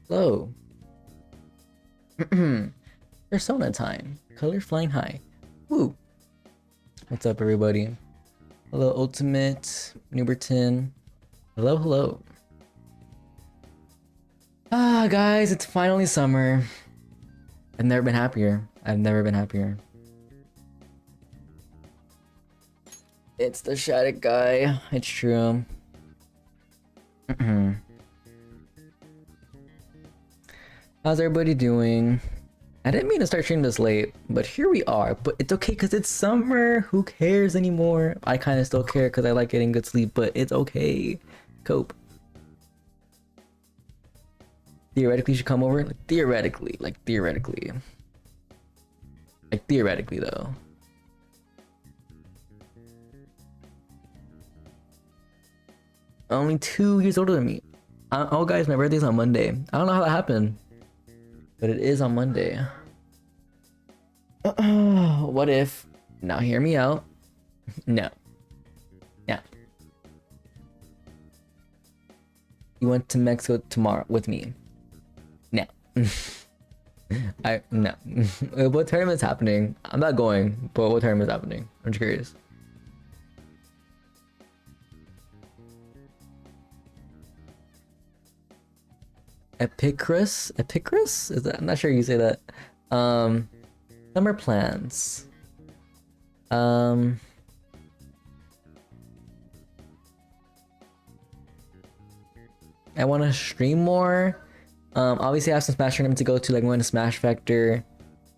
Hello. Persona time. Color flying high. Woo. What's up, everybody? Hello, Ultimate, Newberton. Hello, hello. Guys, it's finally summer. I've never been happier. I've never been happier. It's the SHADIC guy. It's true. How's everybody doing? I didn't mean to start streaming this late, but here we are. But it's okay because it's summer. Who cares anymore? I kind of still care because I like getting good sleep, but it's okay. Cope. Theoretically, you should come over. Theoretically though. Only 2 years older than me. Oh, guys, my birthday's on Monday. I don't know how that happened, but it is on Monday. What if? Now hear me out. No. Yeah. You went to Mexico tomorrow with me. No. No. What tournament's happening? I'm not going, but what tournament's happening? I'm just curious. Epicrus? Is that? I'm not sure you say that. Summer plans. I want to stream more. Obviously I have some Smash tournaments to go to, like I'm going to Smash Vector.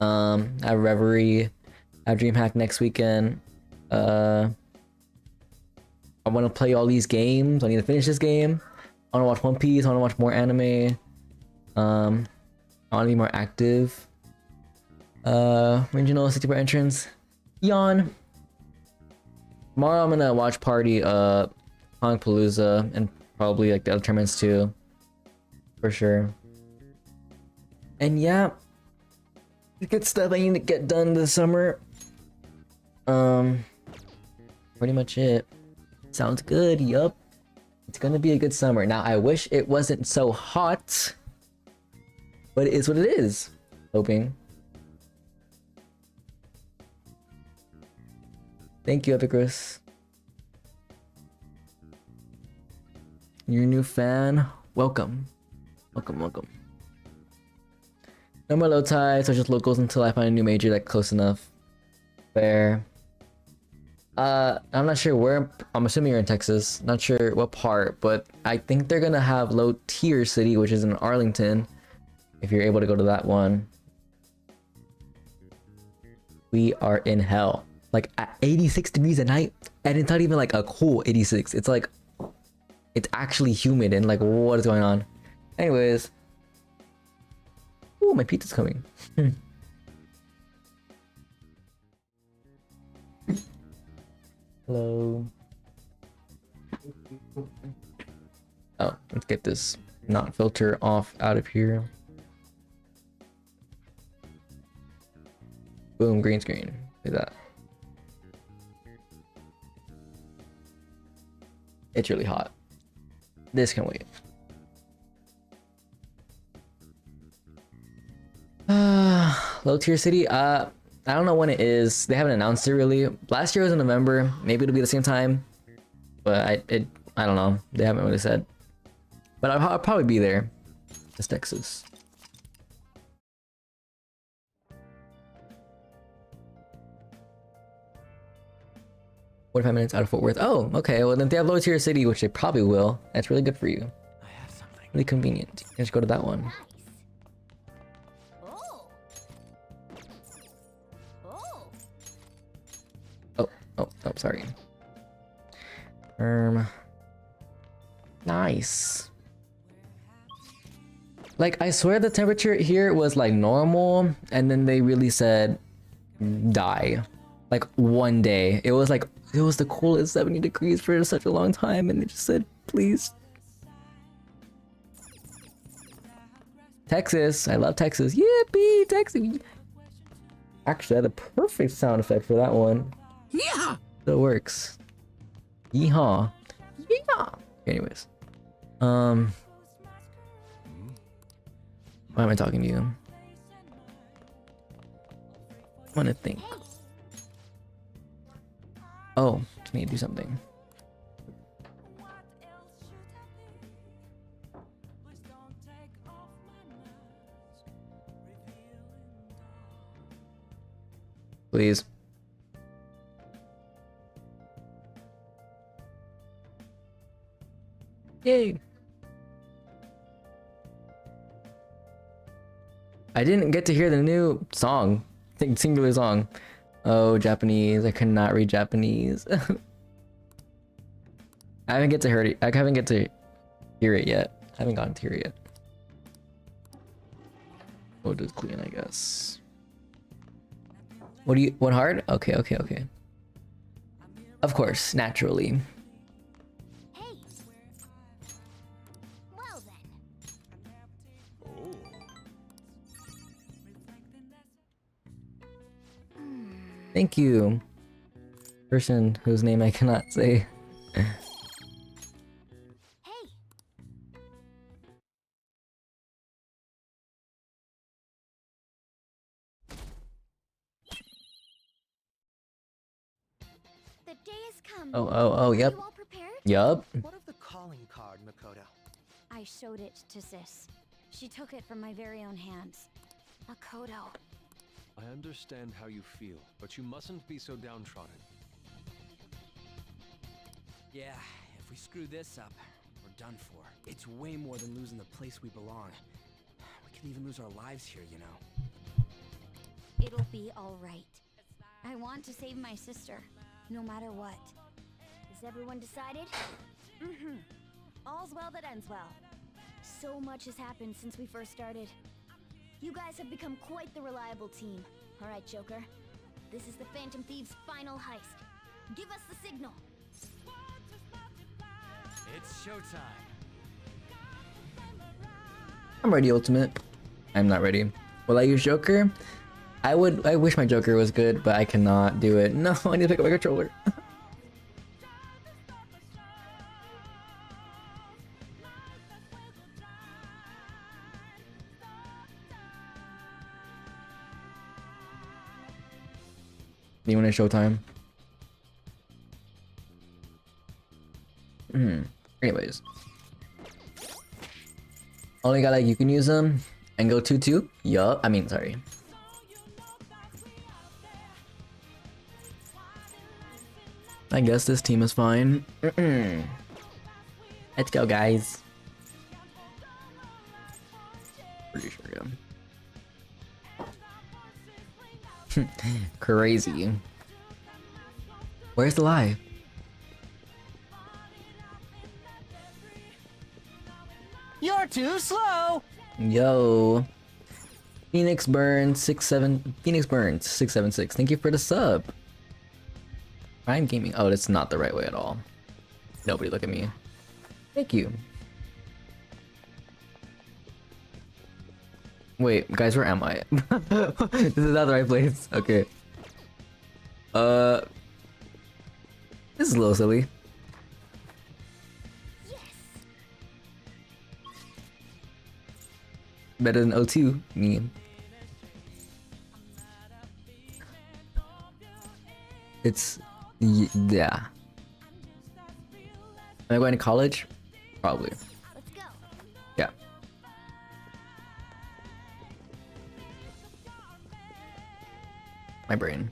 I have Reverie. I have DreamHack next weekend. I want to play all these games. I need to finish this game. I want to watch One Piece. I want to watch more anime. I want to be more active. Regional 64 entrance. Yawn. Tomorrow I'm gonna watch party Palooza and probably like the other tournaments too. For sure. And yeah. Good stuff I need to get done this summer. Pretty much it. Sounds good, yup. It's gonna be a good summer. Now I wish it wasn't so hot. But it is what it is. Hoping. Thank you, Epicrus. You're a new fan. Welcome. Welcome. No more low tide, so just locals until I find a new major that's close enough. Fair. I'm not sure where. I'm assuming you're in Texas. Not sure what part, but I think they're gonna have low tier city, which is in Arlington. If you're able to go to that one. We are in hell. Like at 86 degrees at night, and it's not even like a cool 86. It's like, it's actually humid and like, what is going on? Anyways. Oh, my pizza's coming. Hello. Oh, let's get this not filter off out of here. Boom, green screen. Look at that. It's really hot. This can wait. Low tier city. I don't know when it is. They haven't announced it really. Last year was in November. Maybe it'll be the same time. But I don't know. They haven't really said. But I'll probably be there. It's Texas. 45 minutes out of Fort Worth. Oh, okay. Well, then if they have low tier city, which they probably will. That's really good for you. I have something. Really convenient. You can just go to that one. Oh, sorry. Nice. Like, I swear the temperature here was like normal, and then they really said die. Like one day. It was the coolest 70 degrees for such a long time, and they just said, please. Texas. I love Texas. Yippee, Texas. Actually, I had a perfect sound effect for that one. Yeah. So it works. Yeehaw. Yeah. Anyways. Why am I talking to you? I want to think. Oh, I need to do something. Please. Yay. I didn't get to hear the new song. Singular song. Oh, Japanese. I cannot read Japanese. I haven't get to hear it. I haven't get to hear it yet. I haven't gotten to hear it yet. We'll just clean, I guess. What do you want hard? Okay, okay, okay. Of course, naturally. Hey. Well then. Thank you. Person whose name I cannot say. Hey. The day has come. Oh, yep. Are you all prepared? Yup. What of the calling card, Makoto? I showed it to Sis. She took it from my very own hands. Makoto. I understand how you feel, but you mustn't be so downtrodden. Yeah, if we screw this up, we're done for. It's way more than losing the place we belong. We could even lose our lives here, you know. It'll be all right. I want to save my sister, no matter what. Is everyone decided? Mm-hmm. All's well that ends well. So much has happened since we first started. You guys have become quite the reliable team. All right, Joker. This is the Phantom Thieves' final heist. Give us the signal. It's showtime. I'm ready, Ultimate. I'm not ready. Will I use Joker? I wish my Joker was good, but I cannot do it. No, I need to pick up my controller. Anyone in Showtime? Anyways. Only got like you can use them and go 2-2? Yup. I mean, sorry. I guess this team is fine. Let's go, guys. Pretty sure, yeah. Crazy. Where's the live? You're too slow! Yo. Phoenix Burns 67 Phoenix Burns 676. Thank you for the sub. Prime Gaming. Oh, that's not the right way at all. Nobody look at me. Thank you. Wait, guys, where am I? This is not the right place. Okay. This is a little silly. Yes. Better than O2, me. It's yeah. Am I going to college? Probably. Let's go. Yeah. My brain.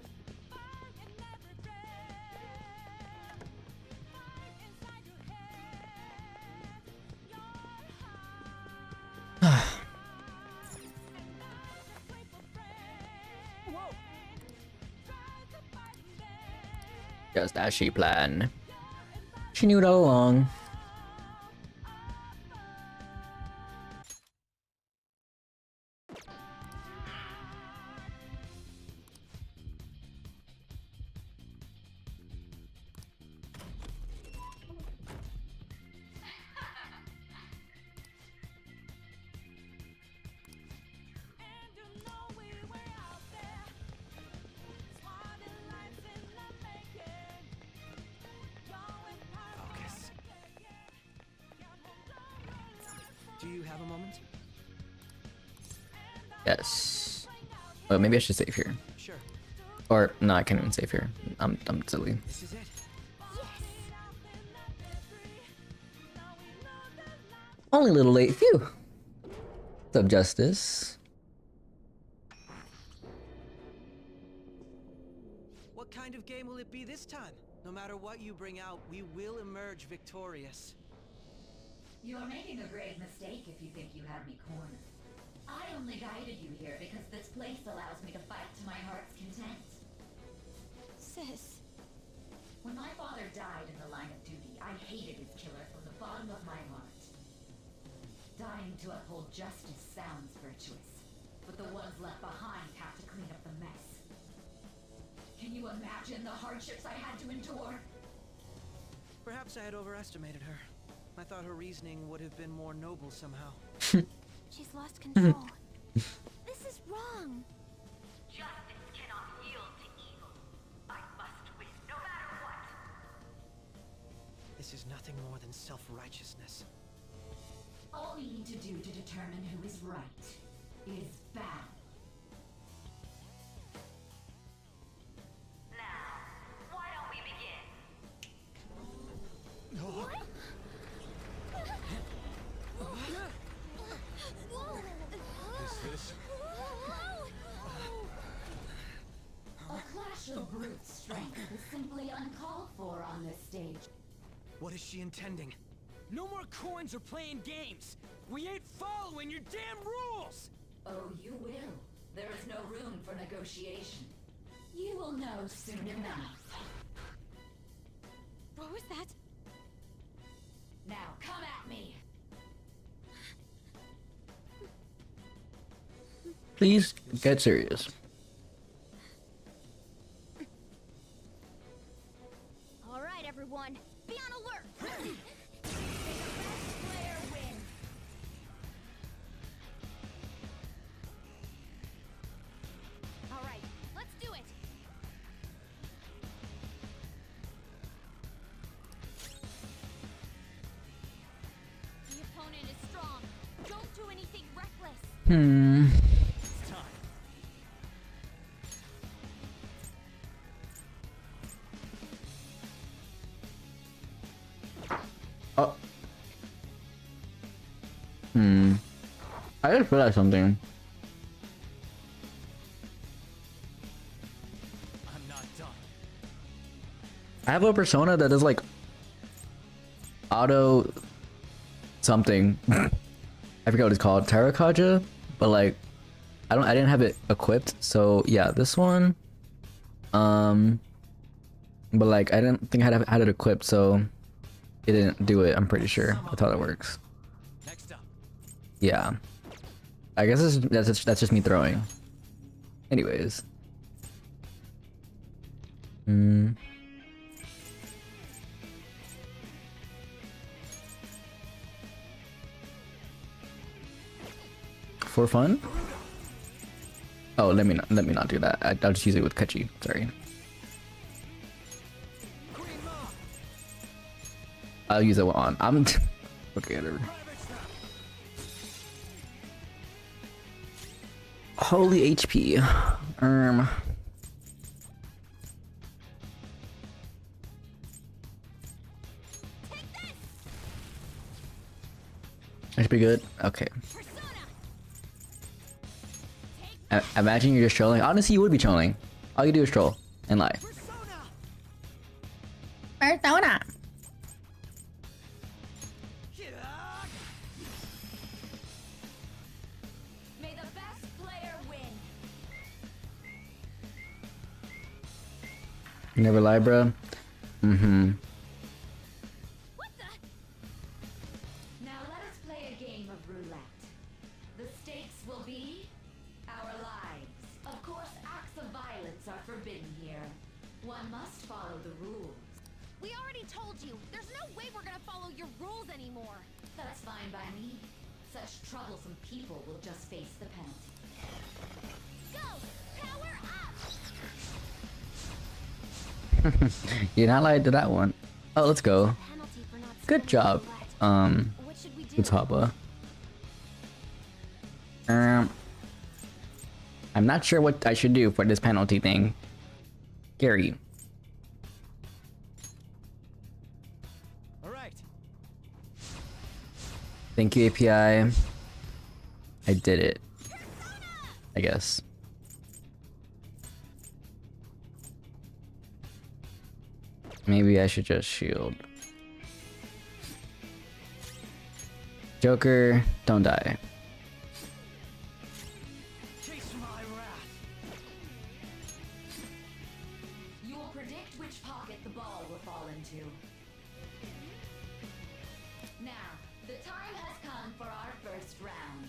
Just as she planned. She knew it all along. Focus. Do you have a moment? Yes. Oh, maybe I should save here. Sure. Or no, I can't even save here. I'm silly. This is it. Only a little late. Phew. What's up, Justice? What kind of game will it be this time? No matter what you bring out, we will emerge victorious. You're making a grave mistake if you think you have me cornered. I only guided you here because this place allows me to fight to my heart's content. Sis. When my father died in the line of duty, I hated his killer from the bottom of my heart. Dying to uphold justice sounds virtuous, but the ones left behind have to clean up the mess. Can you imagine the hardships I had to endure? Perhaps I had overestimated her. I thought her reasoning would have been more noble somehow. She's lost control. This is wrong. Justice cannot yield to evil. I must win, no matter what. This is nothing more than self-righteousness. All we need to do to determine who is right is battle. Now, why don't we begin? What? Is this? A clash of brute strength is simply uncalled for on this stage. What is she intending? No more coins or playing games. We ain't following your damn rules. Oh, you will. There is no room for negotiation. You will know soon enough. What was that? Now come at me. Please get serious. All right, everyone. Be on alert. Player wins. All right, let's do it. The opponent is strong. Don't do anything reckless. It's time. Oh. I just realized something. I'm not done. I have a persona that is like auto something. I forget what it's called, Tarakaja, but like I didn't have it equipped, so yeah, this one. But like I didn't think I had it equipped, so it didn't do it. I'm pretty sure that's how that works. Next up. Yeah, I guess that's just me throwing. Anyways. For fun? Oh, let me not do that. I'll just use it with Kachi. Sorry. I'll use it on. I'm okay. Whatever. Holy HP. That should be good. Okay. Imagine you're just trolling. Honestly, you would be trolling. All you do is troll and lie. Persona. May the best player win. You never lie, bro. Mm-hmm. What the? Now let us play a game of roulette. The stakes will be our lives. Of course, acts of violence are forbidden here. One must follow the rules. We already told you. There's no way we're gonna follow your rules anymore. That's fine by me. Such troublesome people will just face the penalty. Go! Power up! You're not lied to that one. Oh, let's go. Penalty for not Good starting job. roulette. What should we do? Utaba. I'm not sure what I should do for this penalty thing. Gary. All right. Thank you, API. I did it. I guess. Maybe I should just shield. Joker, don't die. Chase my wrath. You will predict which pocket the ball will fall into. Now, the time has come for our first round.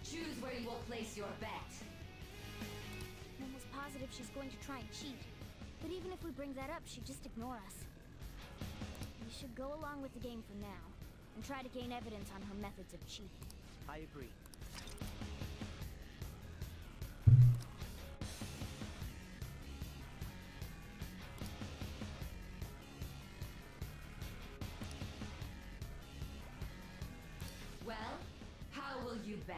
Choose where you will place your bet. I'm almost positive she's going to try and cheat. But even if we bring that up, she'd just ignore us. We should go along with the game for now, and try to gain evidence on her methods of cheating. I agree. Well, how will you bet?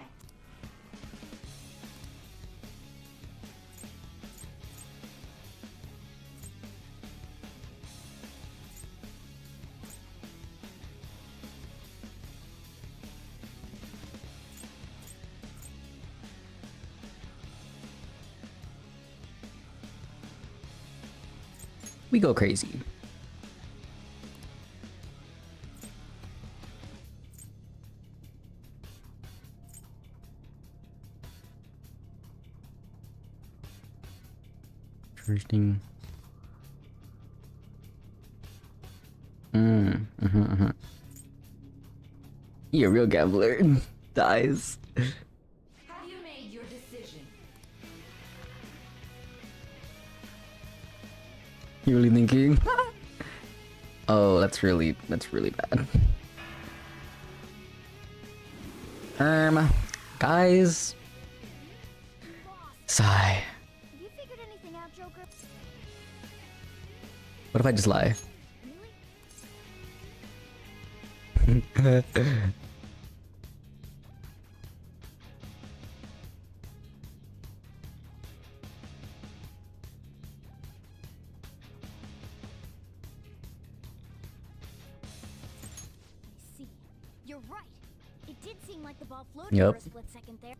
We go crazy. First thing. You're a real gambler. Dies. Have you made your decision? You really thinking? Oh, that's really bad. Guys. Sigh. Have you figured anything out, Joker? What if I just lie? Really? I see. You're right. It did seem like the ball floated Yep. for a split second there.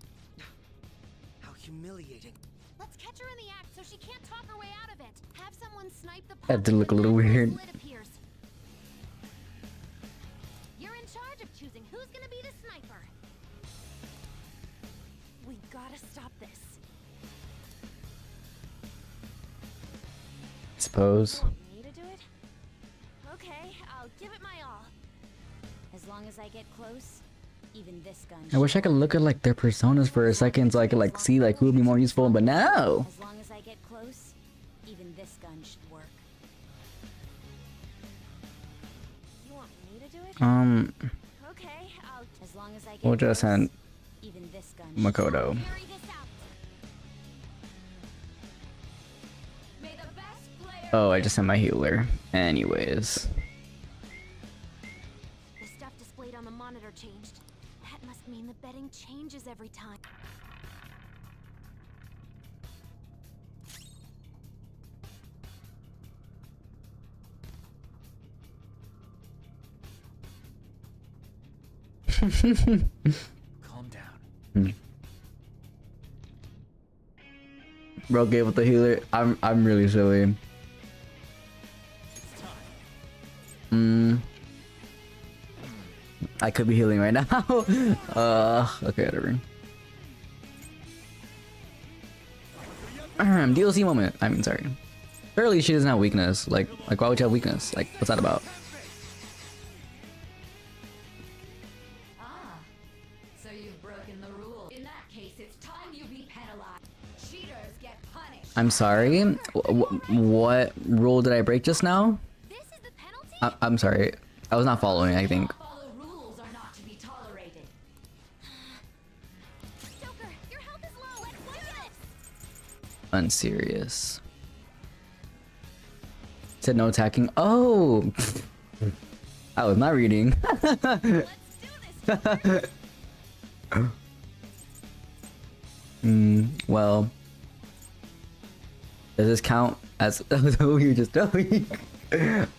How humiliating. Let's catch her in the act so she can't talk her way out of it. Have someone snipe the That did puppet look a when little that weird. slit appears. You're in charge of choosing who's gonna be the sniper. We gotta stop this. Suppose. Want me to do it? Okay, I'll give it my all. As long as I get close, even this gun. I wish I could look at like their personas for a second so I could like see like who would be more useful, but no. As long as I get close, even this gun should work. You want me to do it? Okay, I'll As long as I get We'll just close, send even this gun Makoto. carry this out. May the best player. Oh, I just sent my healer. Anyways. The stuff displayed on the monitor changed. That must mean the betting changes every time. Calm down. Bro gave with the healer. I'm really silly. It's time. I could be healing right now. Okay, whatever. DLC moment. I mean, sorry. Surely she doesn't have weakness. Like why would you have weakness? Like, what's that about? Ah, so you've broken the rules. In that case, it's time you be penalized. Cheaters get punished. I'm sorry. What rule did I break just now? This is the penalty? I'm sorry. I was not following, I think. Follow rules are not to be tolerated. Joker, your health is low. Let's do this. Unserious. Said no attacking. Oh! I was not reading. Let's do this. Joker. Well, Does this count as who you're just doing?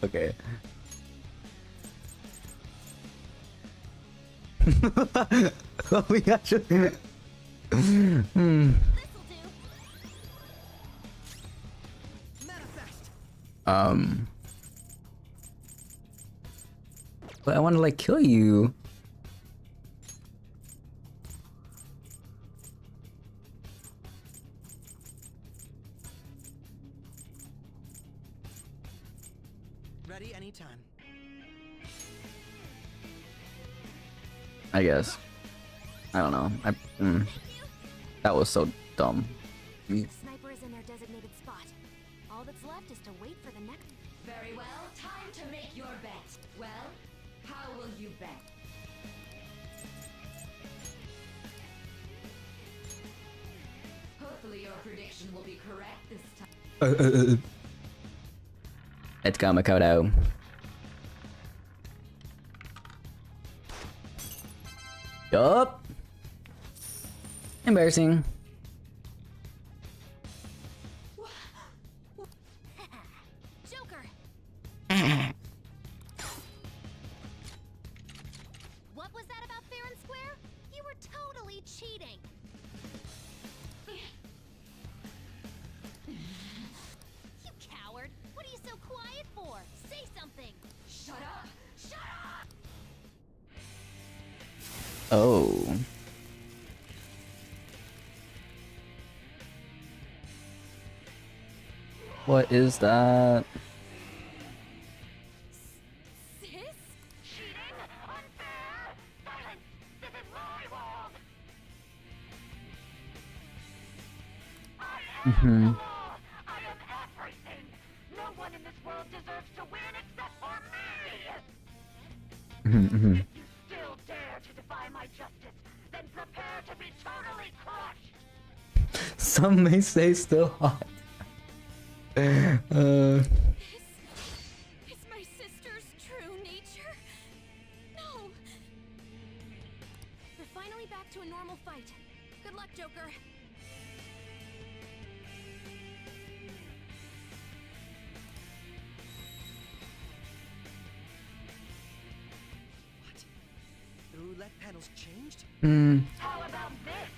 Okay. Oh, we actually. This'll do. Manifest. But I want to like kill you. Ready anytime. I guess. I don't know. That was so dumb. The sniper is in their designated spot. All that's left is to wait for the next. Very well, time to make your bet. Well, how will you bet? Hopefully your prediction will be correct this time. Let's go, Makoto. Yup. Embarrassing. Joker! What was that about fair and square? You were totally cheating. You coward! What are you so quiet for? Say something! Shut up! Shut up! Oh. What is that? Sis? Cheating? Unfair! Silence! This is my world! I am Mm-hmm. the law! I am everything! No one in this world deserves to win except for me! Mm-hmm. If you still dare to defy my justice, then prepare to be totally crushed! Some may say still hot. Is my sister's true nature? No! We're finally back to a normal fight. Good luck, Joker. What? The roulette panel's changed? Hmm. How about this?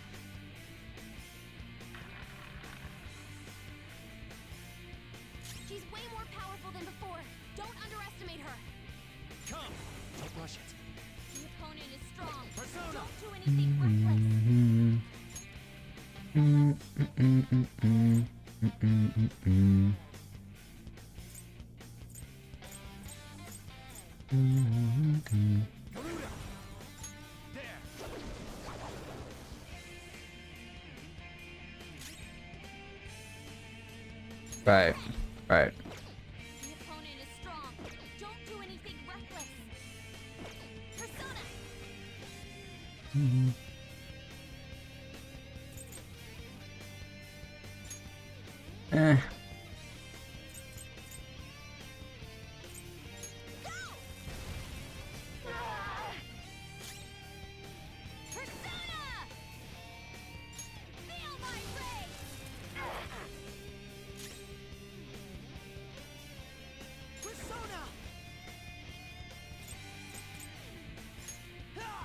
She's way more powerful than before. Don't underestimate her. Come! Don't rush it. The opponent is strong. Persona! Don't do anything reckless. Garuda! There! Right. Right. The opponent is strong. Don't do anything reckless. Persona! Eh. Persona! Feel my rage! Persona! Ah!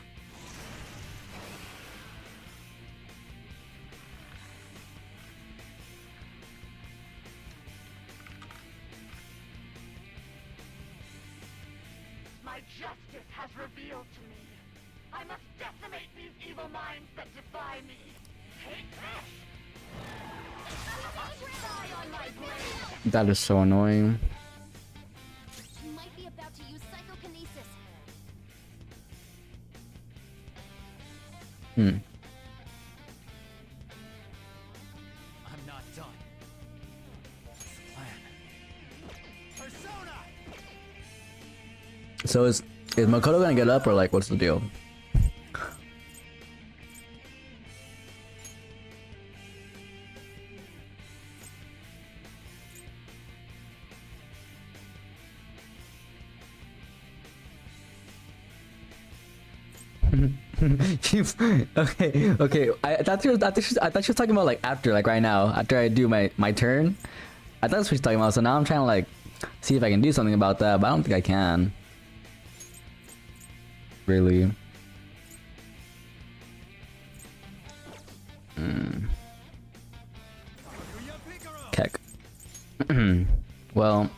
My justice has revealed to me. I must decimate these evil minds that defy me. Take this! Die on my blade! That is so annoying. She might be about to use psychokinesis. Hmm. I'm not done. Plan. Persona! So is Makoto gonna get up or like what's the deal? Okay. I thought she was talking about like after, like right now, after I do my turn. I thought that's what she's talking about. So now I'm trying to like see if I can do something about that, but I don't think I can. Really. Keck. Well.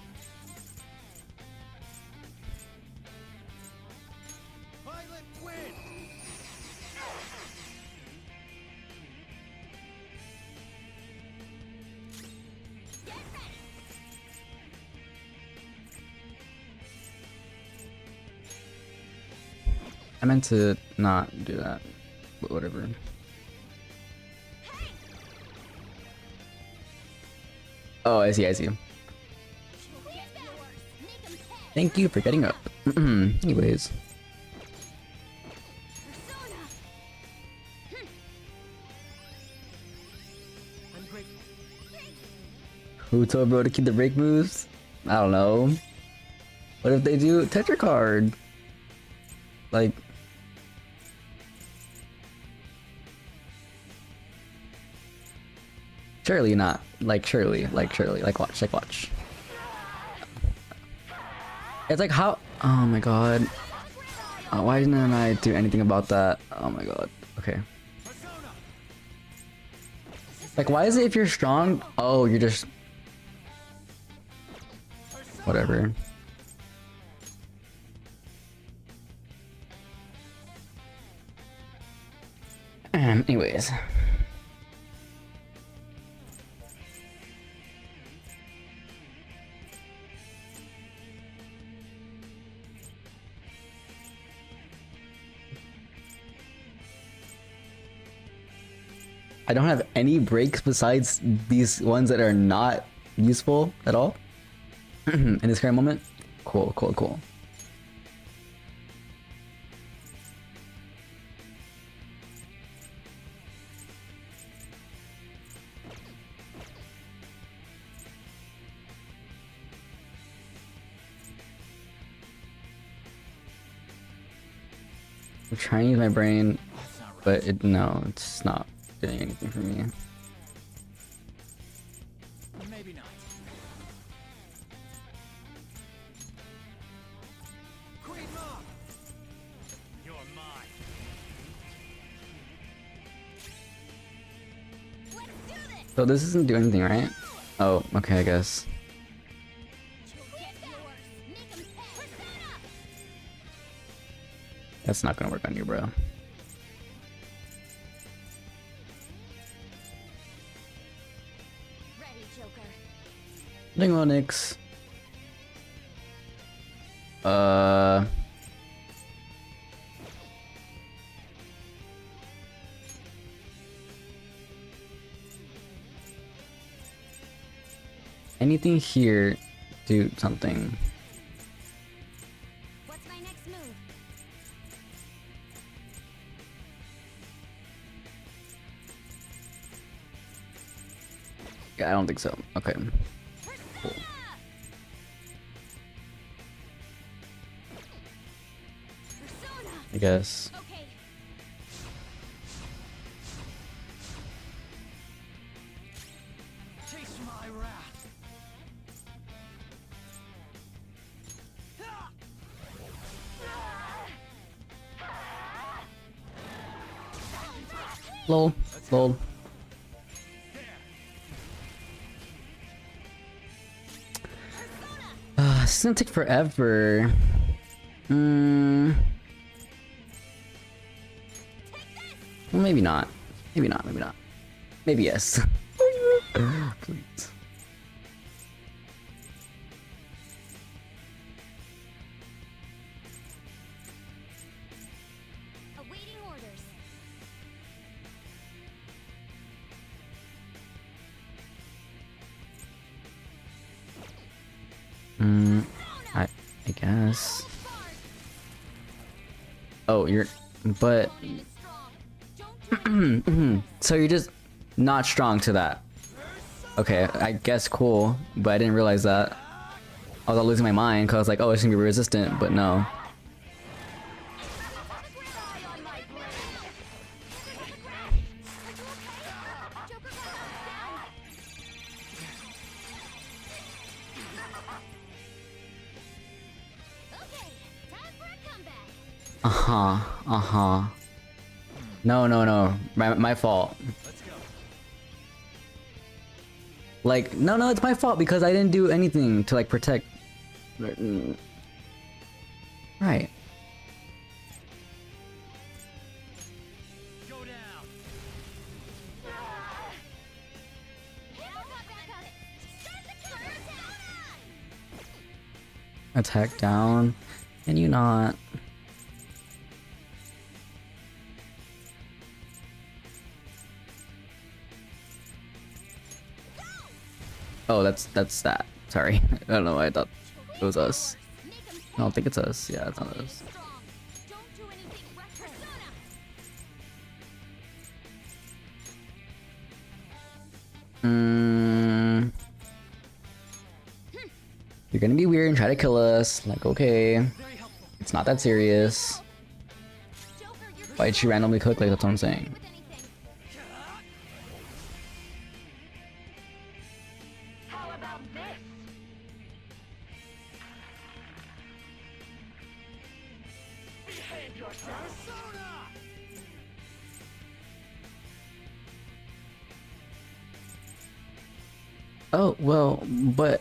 I meant to not do that, but whatever. Oh, I see. Thank you for getting up. Anyways. Who told bro to keep the break moves? I don't know. What if they do Tetra card? Like... Surely not. Like surely. Like watch. It's like how... Oh my god. Why didn't I do anything about that? Oh my god. Okay. Like why is it if you're strong? Oh, you're just... Whatever. Anyways. I don't have any breaks besides these ones that are not useful at all in this current moment. Cool. I'm trying to use my brain, but it's not doing anything for me. Maybe not. Queen Mom! You're mine. Let's do this. So this doesn't do anything, right? Oh, okay, I guess. That's not gonna work on you, bro. Ready, Joker. Ding Onyx. Anything here, do something. What's my next move? Yeah, I don't think so. Okay. Cool. I guess. Okay. Taste my wrath. Lol. This is gonna take forever. Well, maybe not. Maybe not. Maybe yes. Please. Awaiting orders. I guess. Oh, but so you're just not strong to that. Okay, I guess cool, but I didn't realize that. I was all losing my mind because I was like, oh, it's gonna be resistant, but no. Uh-huh. Uh-huh. No, no, no. My fault. Like, no, it's my fault because I didn't do anything to like protect. Right. Go down. Attack down. Can you not? Oh, that's that. Sorry. I don't know why I thought it was us. I don't think it's us. Yeah, it's not us. Don't do anything reckless. You're gonna be weird and try to kill us. Like, okay. It's not that serious. Why'd she randomly cook? Like, that's what I'm saying. With anything. How about this? Behave yourself. Oh, well, but...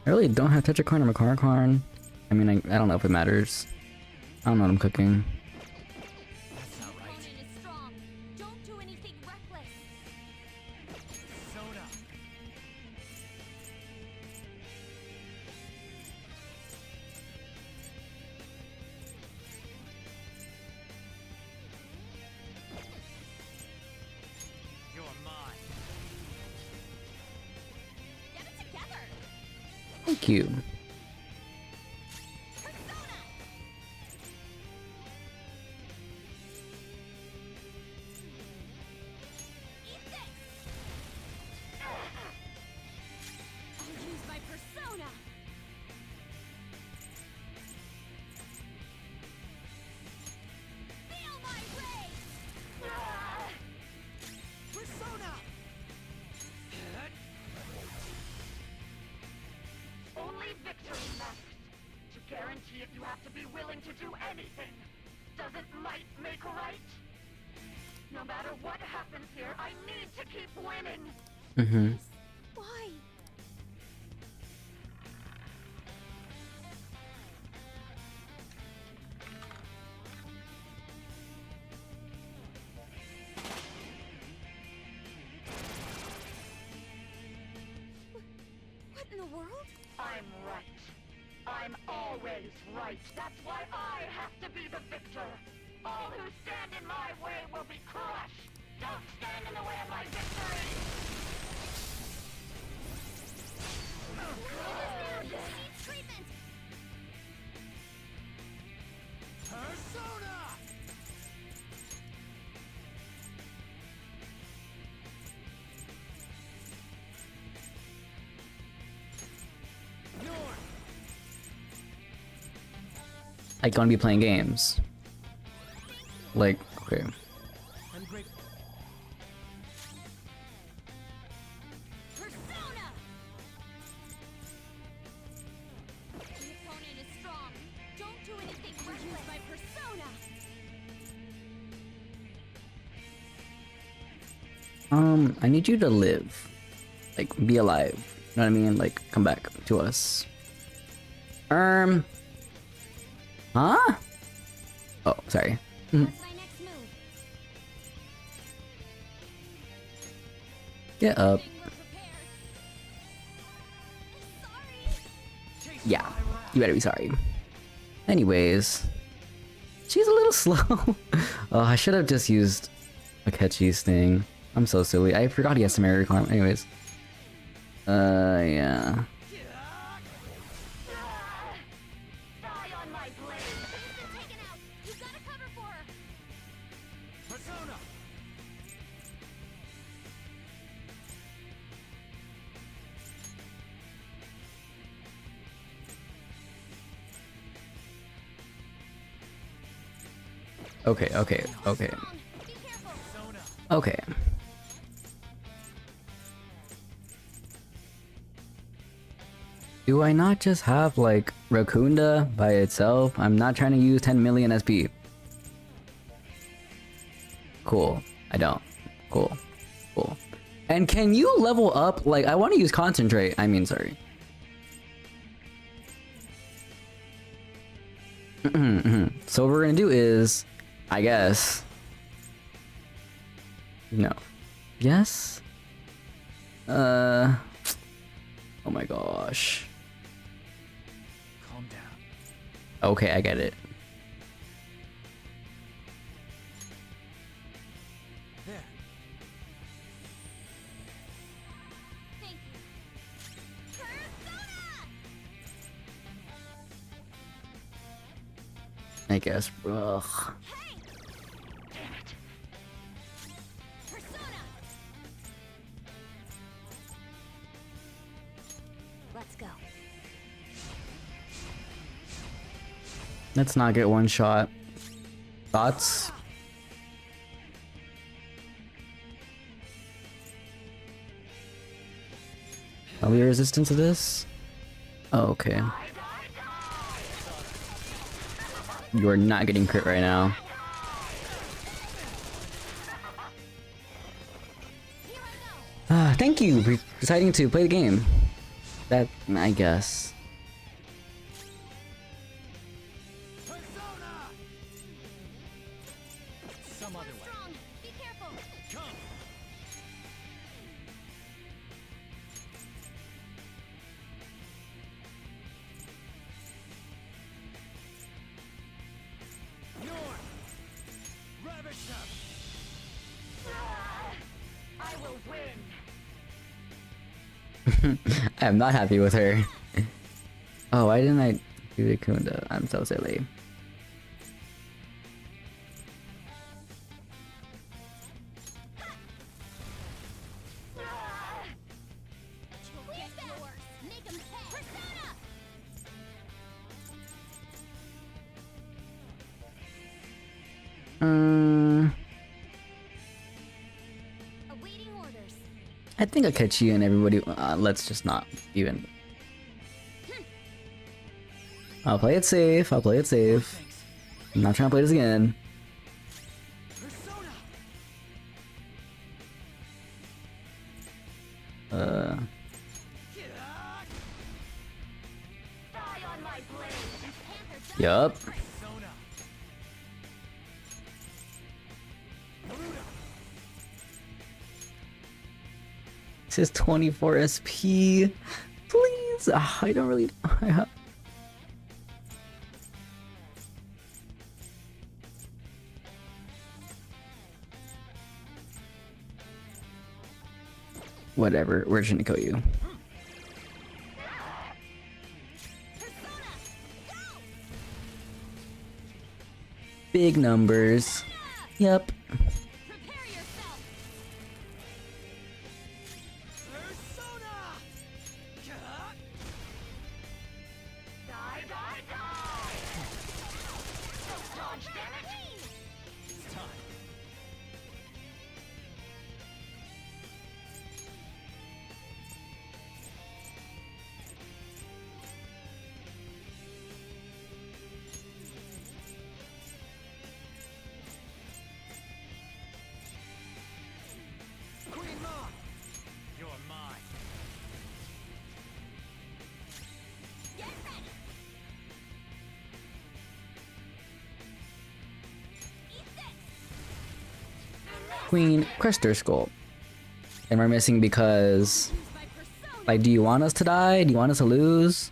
I really don't have Tetracorn or Macaracorn. I mean, I don't know if it matters. I don't know what I'm cooking. That's not right. Opponent is strong. Don't do anything reckless. Soda. You're mine. Get it together. Thank you. Persona. Eat this. I'll use my persona. Feel my rage. Persona. Only victory matters. To guarantee it, you have to be willing to do anything. Doesn't might make right? No matter what happens here, I need to keep winning. Mm-hmm. Why? What in the world? I'm right. I'm always right. That's why I have to be the victor. All who stand in my way will be crushed. Don't stand in the way of my victory. He needs treatment. Persona. North. Like, gonna be playing games. Like, okay. I'm grateful. Persona. The opponent is strong. Don't do anything reckless. Use my persona. I need you to live. Like, be alive. You know what I mean? Like, come back to us. Huh? Oh, sorry. What's my next move? Get up. Think we're prepared. Sorry. Yeah, you better be sorry. Anyways, she's a little slow. Oh, I should have just used Akechi's thing. I'm so silly. I forgot he has some area climb. Anyways. Yeah. Die on my blade. Taken out. You gotta cover Persona! Okay. Okay. Do I not just have like Rakunda by itself? I'm not trying to use 10 million SP. Cool. I don't. Cool. And can you level up? Like, I want to use concentrate. I mean, sorry. So what we're gonna do is, I guess. No. Yes? Oh my gosh. Calm down. Okay, I get it. There. Thank you. Persona! I guess. Ugh. Hey! Persona! Let's go. Let's not get one shot. Thoughts? Are we resistant to this? Oh, okay. You are not getting crit right now. Thank you for deciding to play the game. That, I guess. Persona! Some other way. Strong! Be careful! Come! North! Ravish them! I will win. I am not happy with her. Oh, why didn't I do the Kunda? I'm so silly. You'll get yours! Make 'em pay! Persona! Awaiting orders. I think I'll catch you and everybody. Let's just not even. I'll play it safe. I'll play it safe. Thanks. I'm not trying to play this again. Persona! Die on my blade. Panther down. Yup. Persona! Naruto! This is 24 SP. Please. I don't really. Whatever. We're just gonna kill you. Persona! Go! Big numbers. Yep. Prepare yourself! Persona! Die, die, die. Dodge damage. It's time. Queen Ma! You're mine. Get ready! Eat this! Queen, crushed their skull. And we're missing because. Use my persona! Like, do you want us to die? Do you want us to lose?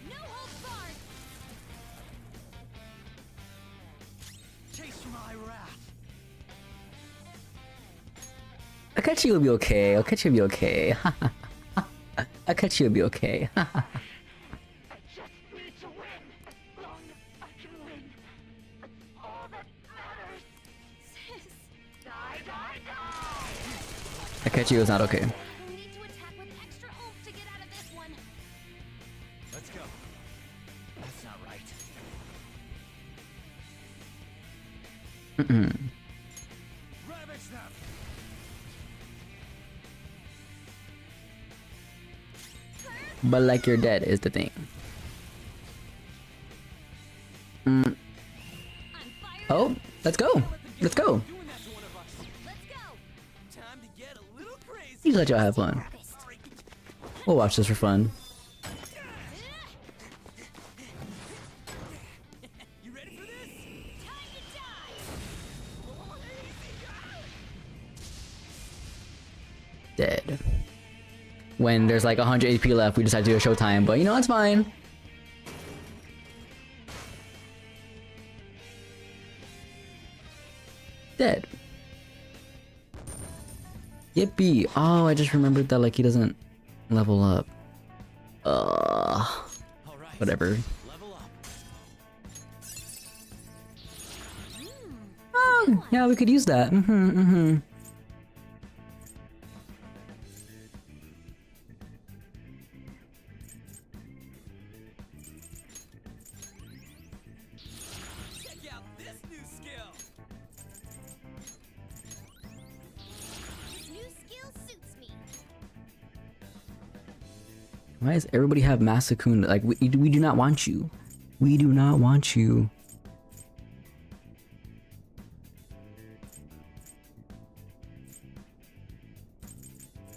No holds barred! Chase my wrath. Akechi will be okay. Akechi will be okay. Akechi will be okay. I just need to win. Long I can Akechi was not okay. We'll need to attack with extra oomph to get out of this one. Let's go. That's not right. Ravage them. But like you're dead is the thing. I'm fired Oh, let's go. Let's go. Doing that to one of us. Let's go. Time to get a little crazy. You let y'all have fun. We'll watch this for fun. You ready for this? Time to die. Dead. When there's like 100 HP left, we decide to do a showtime, but you know, it's fine. Dead. Yippee. Oh, I just remembered that like he doesn't level up. All right. Whatever. Level up. Oh, yeah, we could use that. Check out this new skill. This new skill suits me. Why does everybody have Masakun? Like, we do not want you. We do not want you.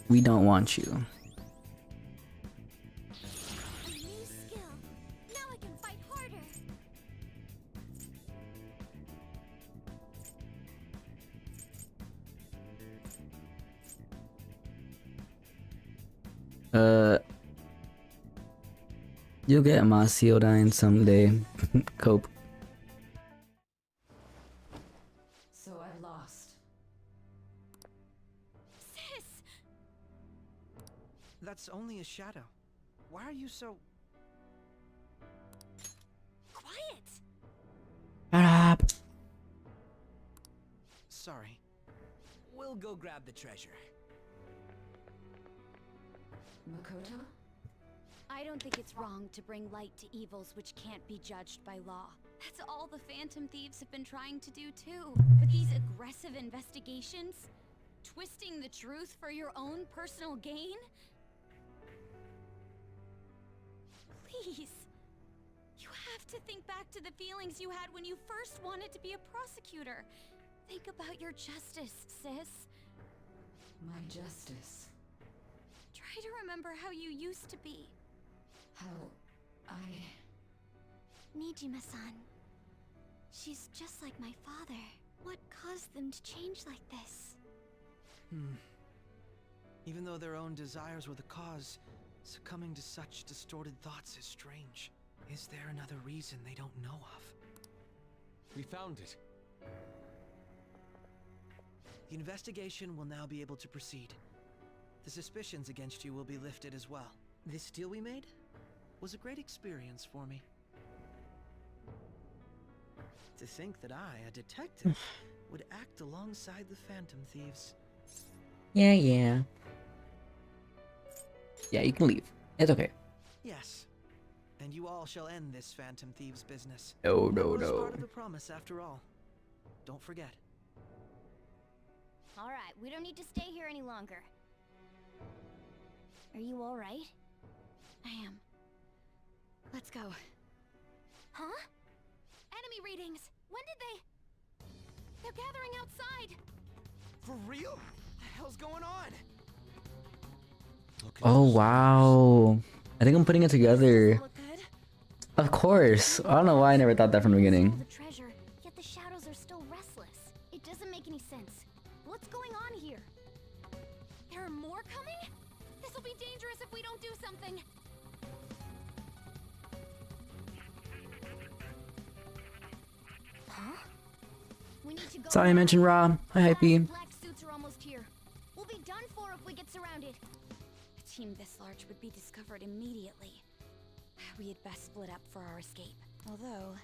We don't want you. A new skill. Now I can fight harder. You'll get Masiodyne someday. Cope. So I lost. Sis! That's only a shadow. Why are you so... Quiet! Shut up. Sorry. We'll go grab the treasure. Makoto? I don't think it's wrong to bring light to evils which can't be judged by law. That's all the Phantom Thieves have been trying to do too. But these aggressive investigations? Twisting the truth for your own personal gain? Please. You have to think back to the feelings you had when you first wanted to be a prosecutor. Think about your justice, sis. My justice. Try to remember how you used to be. How I... Nijima-san. She's just like my father. What caused them to change like this? Even though their own desires were the cause, succumbing to such distorted thoughts is strange. Is there another reason they don't know of? We found it. The investigation will now be able to proceed. The suspicions against you will be lifted as well. This deal we made was a great experience for me. To think that I, a detective, would act alongside the Phantom Thieves. Yeah. Yeah, you can leave. It's okay. Yes. And you all shall end this Phantom Thieves business. No. It was part of the promise after all. Don't forget. Alright, we don't need to stay here any longer. Are you alright? I am. Let's go. Huh? Enemy readings! When did they... They're gathering outside! For real? What the hell's going on? Look at Oh, those wow. I think I'm putting it together. Look good? Of course. I don't know why I never thought that from the beginning. The treasure, yet the shadows are still restless. It doesn't make any sense. What's going on here? There are more coming? This'll be dangerous if we don't do something. Huh? We need to go. Sorry I now. mentioned Ra. Hi, Hypey. Black suits are almost here. We'll be done for if we get surrounded. A team this large would be discovered immediately. We had best split up for our escape. Although,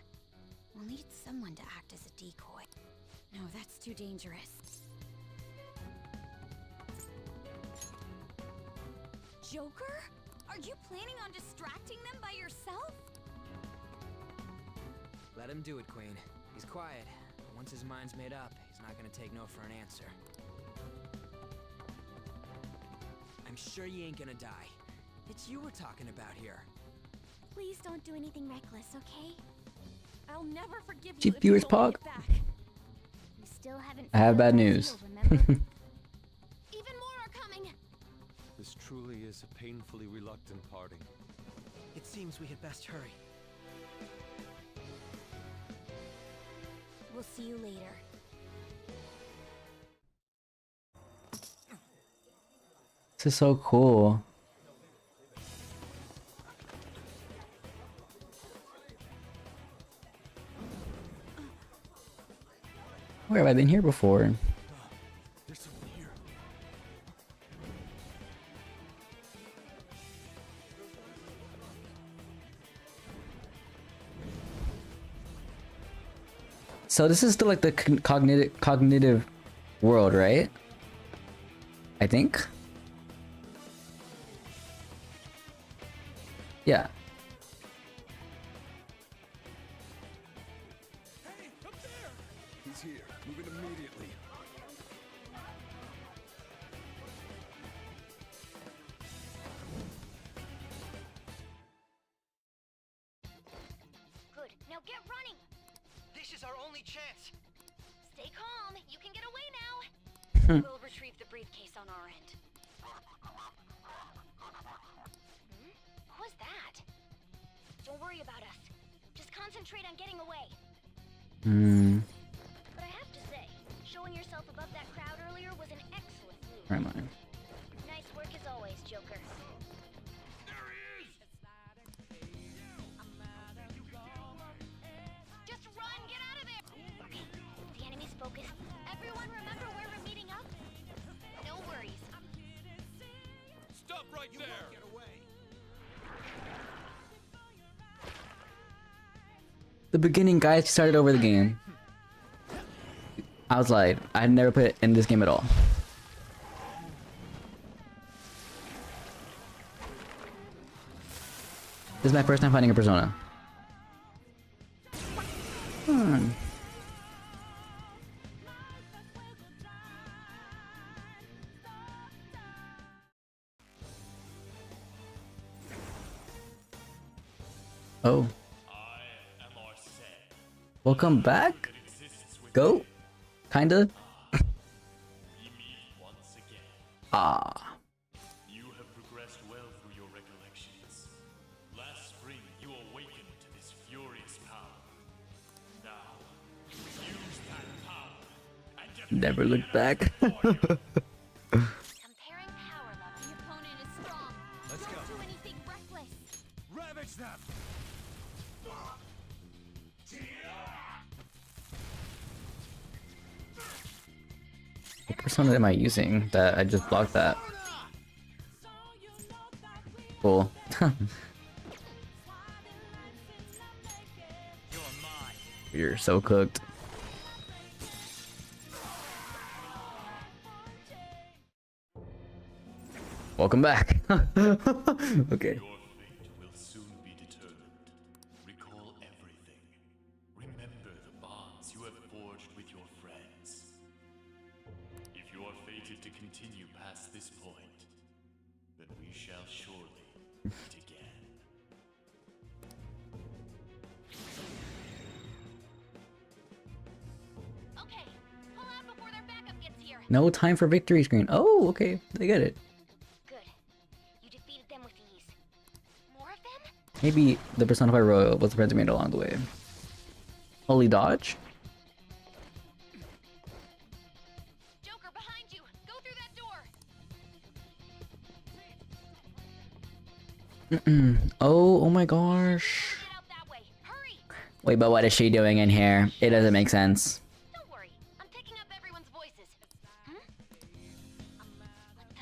we'll need someone to act as a decoy. No, that's too dangerous. Joker? Are you planning on distracting them by yourself? Let him do it, Queen. He's quiet. Once his mind's made up, he's not gonna take no for an answer. I'm sure you ain't gonna die. It's you we're talking about here. Please don't do anything reckless, okay? I'll never forgive you Cheap if you viewers, don't Pog. get back. You still haven't. I have found bad the news. seal, remember? Even more are coming. This truly is a painfully reluctant parting. It seems we had best hurry. We'll see you later. This is so cool. Where have I been here before? There's someone here. So this is still like the cognitive world, right? I think. Yeah. Hey, up there! He's here. Move it immediately. Good. Now get running. This is our only chance. Stay calm. You can get away now. We'll retrieve the briefcase on our end. What was that? Don't worry about us. Just concentrate on getting away. But I have to say, showing yourself above that crowd earlier was an excellent move. Where am I? Nice work as always, Joker. Just run! Get out of there! Okay, the enemy's focused. Everyone remember where we're meeting up? No worries. Stop right there! Get away. The beginning, guys, started over the game. I was like, I'd never put it in this game at all. This is my first time fighting a Persona. Oh. Welcome back? Go? Kinda? Ah. You have progressed well through your recollections. Last spring, you awakened to this furious power. Now, use that power and Never look back. Comparing power levels. The opponent is strong. Let's Don't go. do anything reckless. Ravage them! What Persona am I using that I just blocked that? Cool. You're so cooked. Welcome back. Okay. Your fate will soon be determined. Recall everything. Remember the bonds you have forged with your friends. If you are fated to continue past this point, then we shall surely meet again. Okay, pull out before their backup gets here. No time for victory screen. Oh, okay. I get it. Good. You defeated them with ease. More of them? Maybe the Persona 5 Royal was the friend made along the way. Holy dodge? Joker, behind you. Go through that door. Oh my gosh. Get out that way. Hurry! Wait, but what is she doing in here? It doesn't make sense. Don't worry. I'm picking up everyone's voices. Hmm? What the?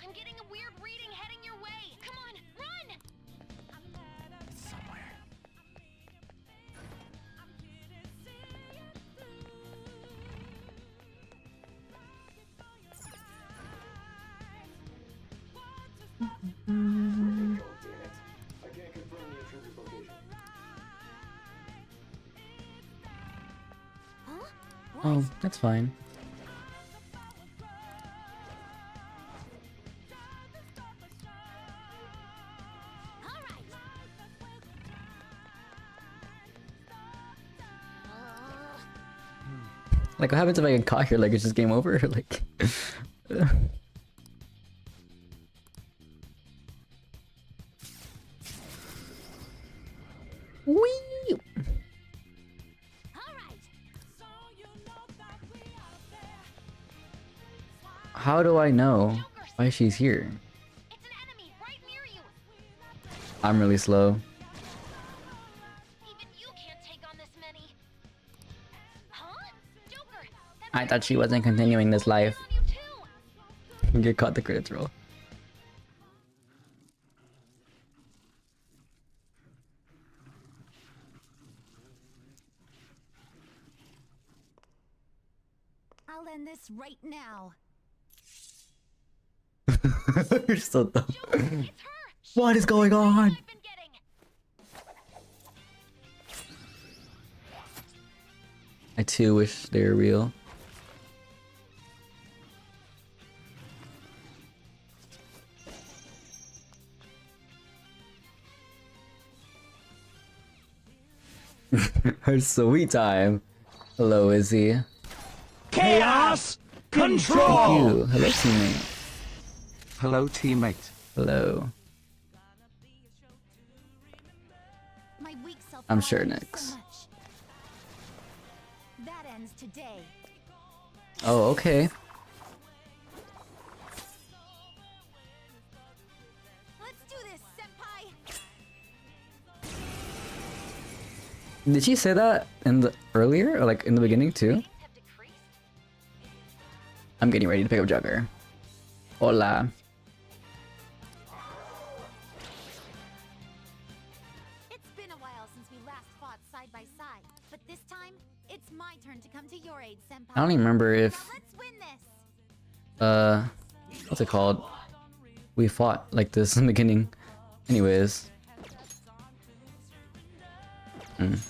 I'm getting a weird reading heading your way. Come on, run! It's somewhere. Huh? Oh, that's fine. All right. Like, what happens if I get caught here? Like, it's just game over? Like... Whee! All right. How do I know why she's here? It's an enemy right near you. I'm really slow. Even you can't take on this many. Huh? Joker. I thought she wasn't continuing this life. On you too. Get caught the credits roll. I'll end this right now. You're so dumb. Joker, it's her. What is going on? I've been getting. I too wish they were real. Her sweet time. Hello, Izzy. Chaos Thank control. you. Hello, teammate. Hello, teammate. Hello. My weak self. I'm sure bothers me next. so much. That ends today. Oh, okay. Let's do this, senpai. Did she say that in the earlier or like in the beginning too? Ratings have decreased. I'm getting ready to pick up Jugger. Hola. It's been a while since we last fought side by side, but this time it's my turn to come to your aid, senpai. I don't even remember Now if let's win this. what's it called? We fought like this in the beginning. Anyways. Mm.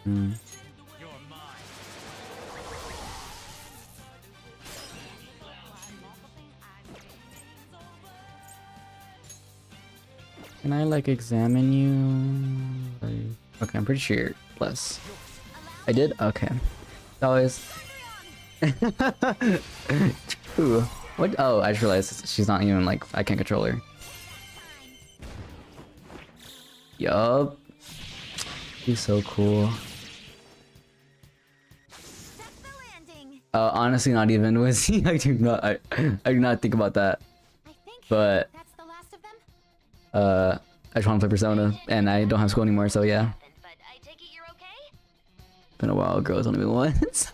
Mm. Can I like examine you? Okay, I'm pretty sure you're plus. I did? Okay. That was true. What? Oh, I just realized she's not even like I can't control her. Yup. He's so cool. That's the landing. Honestly, not even was he? I do not. I do not think about that. I think But that's the last of them. I just want to play Persona, and I don't have school anymore, so yeah. But I take it you're okay? Been a while, girls only been once.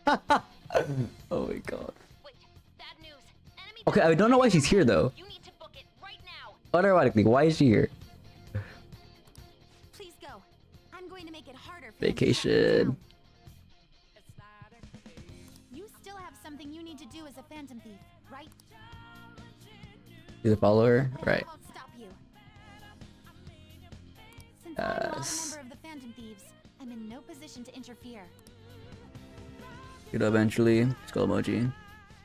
Oh my god. Wait, bad news. Enemy Okay, I don't know why she's here though. You need to book it right now. Unironically, why is she here? Please go. I'm going to make it harder for them to track Vacation. you down. You still have something you need to do as a phantom thief, right? She's a follower, Well, right? I won't stop you. Since I'm not a Yes. member of the phantom thieves, I'm in no position to interfere. Get eventually. Skull emoji.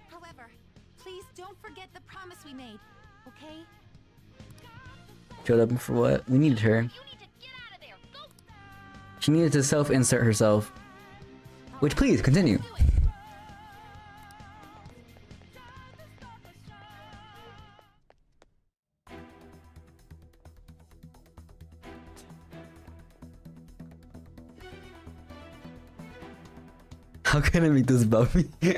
However, please don't forget the promise we made, okay? Showed up for what? We needed her. You need to get out of there. Go. She needed to self-insert herself. Which, please, continue. Do it. How can I make this about me? He's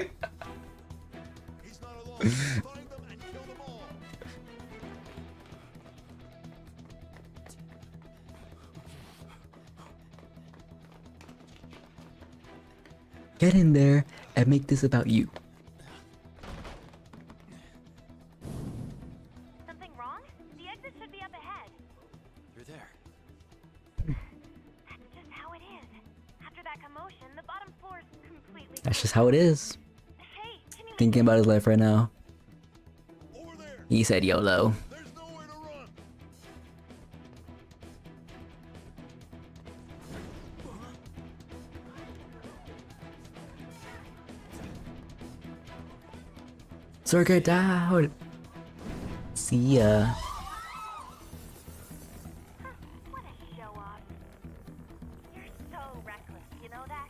not alone. Find them and kill them all. Get in there and make this about you. Something wrong? The exit should be up ahead. You're there. That's just how it is. After that commotion, the bottom floor is completely. That's just how it is. Hey, can you thinking about his life right now. Over there. He said YOLO. There's nowhere to run. Circuit down. See ya. What a show off. You're so reckless, you know that?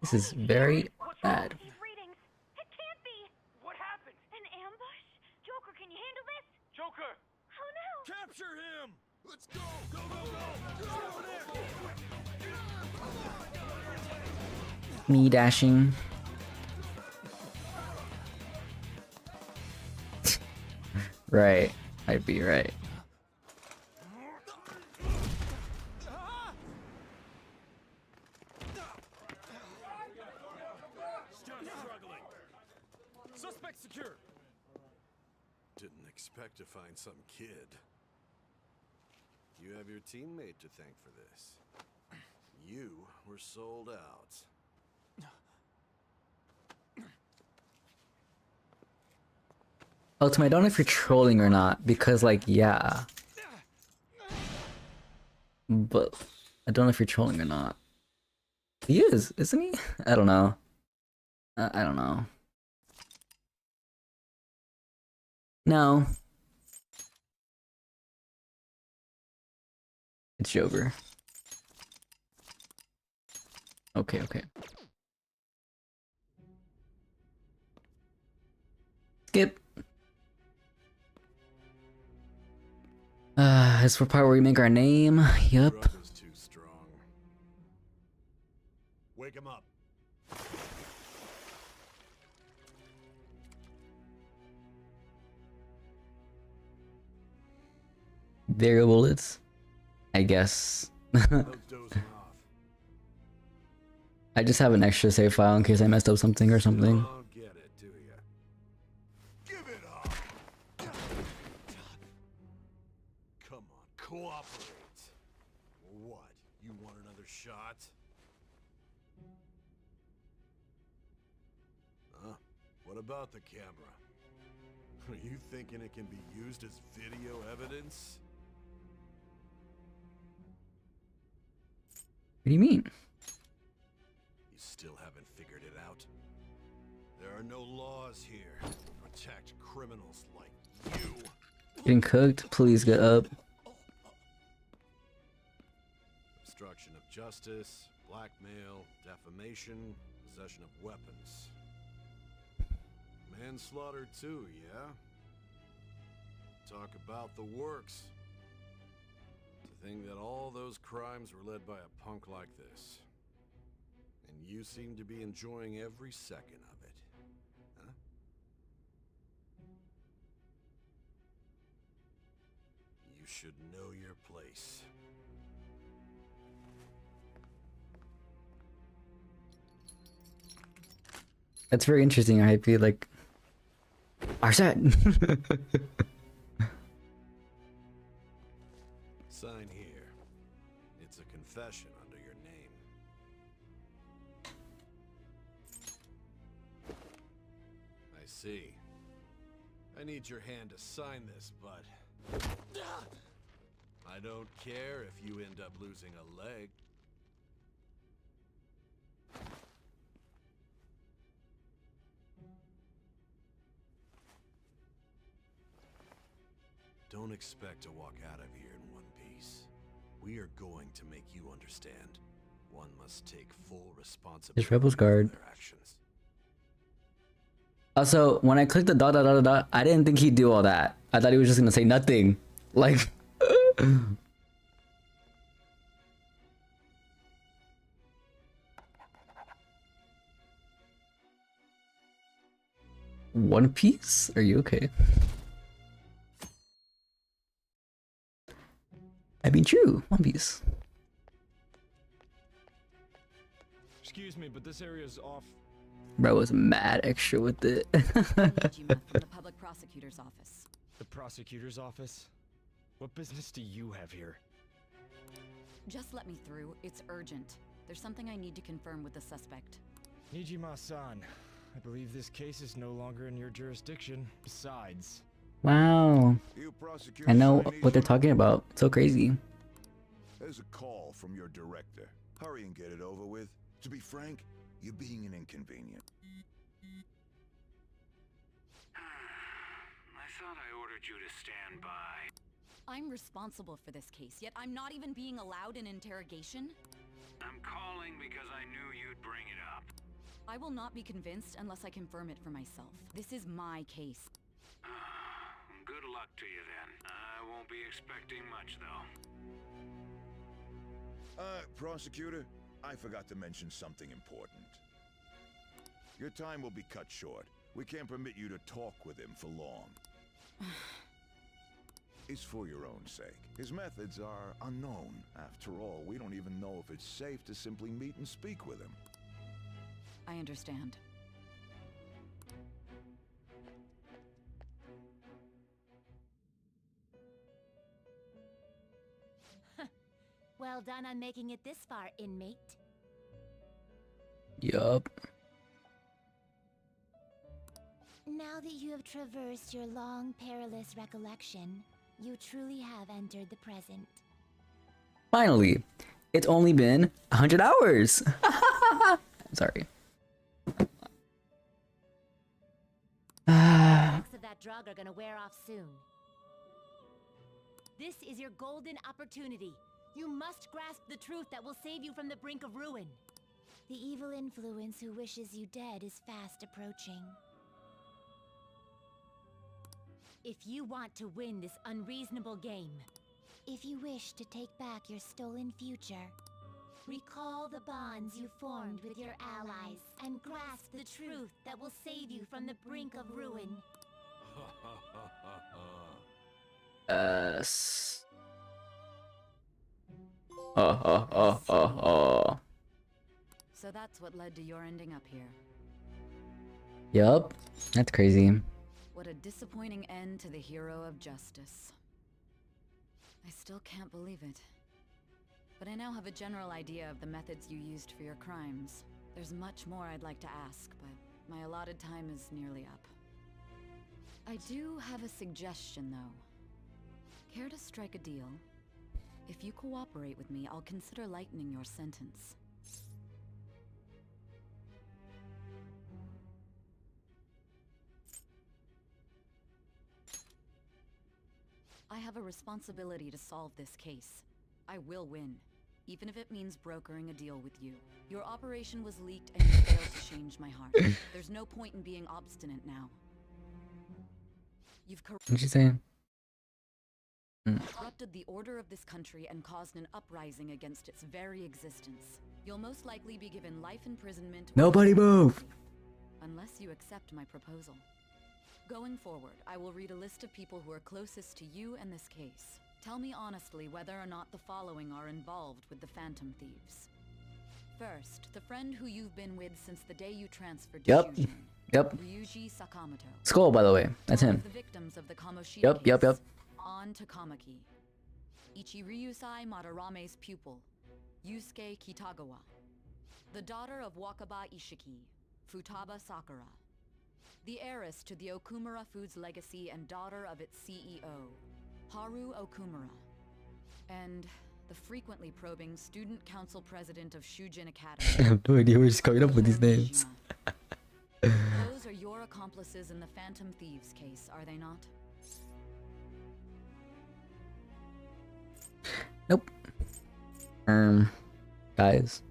This is very bad. These readings. It can't be. What happened? An ambush? Joker, can you handle this? Joker! Oh no! Capture him. Let's go. Go, go, go. Get over there. Me dashing. Right. I'd be right. Still struggling. Suspect secure! Didn't expect to find some kid. You have your teammate to thank for this. You were sold out. Ultimate, I don't know if you're trolling or not, because like, yeah. But I don't know if you're trolling or not. He is, isn't he? I don't know. I don't know. No. It's Joker. Okay, okay. Skip. It's the part where we make our name. Yup. Drug is too strong. Wake him up. Variable bullets. I guess. Those dozing off. I just have an extra save file in case I messed up something or something. You don't get it, do ya? Give it up. Come on, cooperate. What? You want another shot? Huh? What about the camera? Are you thinking it can be used as video evidence? What do you mean? You still haven't figured it out? There are no laws here to protect criminals like you. Getting cooked? Please get up. Obstruction of justice, blackmail, defamation, possession of weapons. Manslaughter too, yeah? Talk about the works. To think that all those crimes were led by a punk like this. And you seem to be enjoying every second of it. Huh? You should know your place. That's very interesting. I feel like Arsat. Sign here. It's a confession under your name. I see. I need your hand to sign this, but I don't care if you end up losing a leg. Don't expect to walk out of here in one piece. We are going to make you understand. One must take full responsibility It's Rebel's Guard. for their actions. Also, when I clicked the dot dot dot dot, I didn't think he'd do all that. I thought he was just gonna say nothing. Like One Piece? Are you okay? I mean, true. One Piece. Excuse me, but this area is off. Bro was mad extra with it. I need you met from the public prosecutor's office. The prosecutor's office? What business do you have here? Just let me through. It's urgent. There's something I need to confirm with the suspect. Nijima-san, I believe this case is no longer in your jurisdiction. Besides... Wow. You prosecutor I know Chinese? what they're talking about. It's so crazy. There's a call from your director. Hurry and get it over with. To be frank, you're being an inconvenience. I thought I ordered you to stand by. I'm responsible for this case, yet I'm not even being allowed an interrogation? I'm calling because I knew you'd bring it up. I will not be convinced unless I confirm it for myself. This is my case. Good luck to you then. I won't be expecting much, though. Prosecutor, I forgot to mention something important. Your time will be cut short. We can't permit you to talk with him for long. It's for your own sake. His methods are unknown. After all, we don't even know if it's safe to simply meet and speak with him. I understand. Well done on making it this far, inmate. Yup. Now that you have traversed your long, perilous recollection, you truly have entered the present. Finally, it's only been 100 hours. Sorry. The effects of that drug are gonna wear off soon. This is your golden opportunity. You must grasp the truth that will save you from the brink of ruin. The evil influence who wishes you dead is fast approaching. If you want to win this unreasonable game, if you wish to take back your stolen future, recall the bonds you formed with your allies and grasp the truth that will save you from the brink of ruin. So that's what led to your ending up here. Yup. That's crazy. What a disappointing end to the hero of justice. I still can't believe it. But I now have a general idea of the methods you used for your crimes. There's much more I'd like to ask, but my allotted time is nearly up. I do have a suggestion, though. Care to strike a deal? If you cooperate with me, I'll consider lightening your sentence. I have a responsibility to solve this case. I will win, even if it means brokering a deal with you. Your operation was leaked and you failed to change my heart. There's no point in being obstinate now. You've What'd you say? corrupted the order of this country and caused an uprising against its very existence. You'll most likely be given life imprisonment. Nobody move! Unless you accept my proposal. Going forward, I will read a list of people who are closest to you and this case. Tell me honestly whether or not the following are involved with the Phantom Thieves. First, the friend who you've been with since the day you transferred to Yep. Shujin. Yep. Ryuji Sakamoto. Skull, by the way. That's One him. of the victims of the Kamoshida Yep, case. yep, yep. On to Kamaki. Ichiryusai Madarame's pupil, Yusuke Kitagawa. The daughter of Wakaba Ishiki, Futaba Sakura. The heiress to the Okumura Foods legacy and daughter of its CEO, Haru Okumura. And the frequently probing student council president of Shujin Academy. I have no idea where he's coming up with these names. Those are your accomplices in the Phantom Thieves case, are they not? Nope. Guys.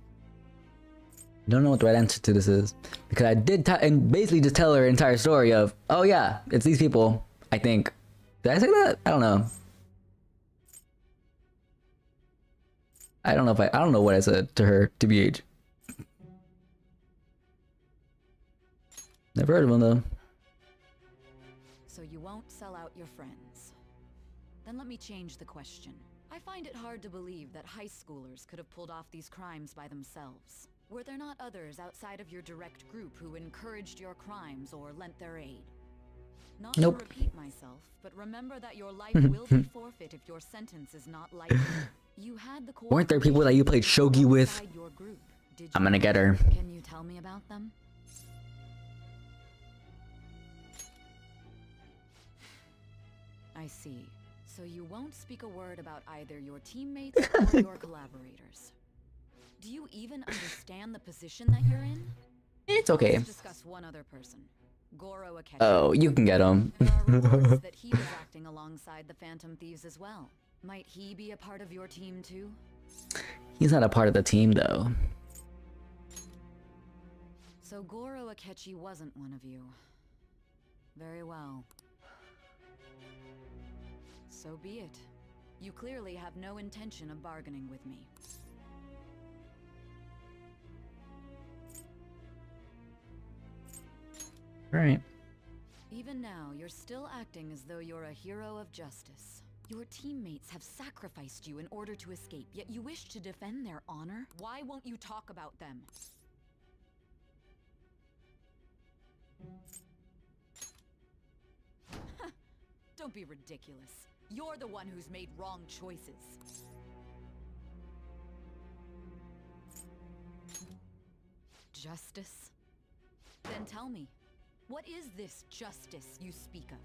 Don't know what the right answer to this is. Because I did and basically just tell her entire story of, oh yeah, it's these people, I think. Did I say that? I don't know. I don't know what I said to her, TBH. Never heard of him though. So you won't sell out your friends. Then let me change the question. I find it hard to believe that high schoolers could have pulled off these crimes by themselves. Were there not others outside of your direct group who encouraged your crimes or lent their aid? Not Nope. to repeat myself, but remember that your life will be forfeit if your sentence is not lightened. You had the Weren't there people that you played shogi with? outside your group. Did I'm you? gonna get her. Can you tell me about them? I see. So you won't speak a word about either your teammates or your collaborators. Do you even understand the position that you're in? It's okay. Let's discuss one other person. Goro Akechi. Oh, you can get him. There are reports that he was acting alongside the Phantom Thieves as well. Might he be a part of your team too? He's not a part of the team though. So Goro Akechi wasn't one of you. Very well. So be it. You clearly have no intention of bargaining with me. Right. Even now, you're still acting as though you're a hero of justice. Your teammates have sacrificed you in order to escape, yet you wish to defend their honor? Why won't you talk about them? Don't be ridiculous. You're the one who's made wrong choices. Justice? Then tell me, what is this justice you speak of?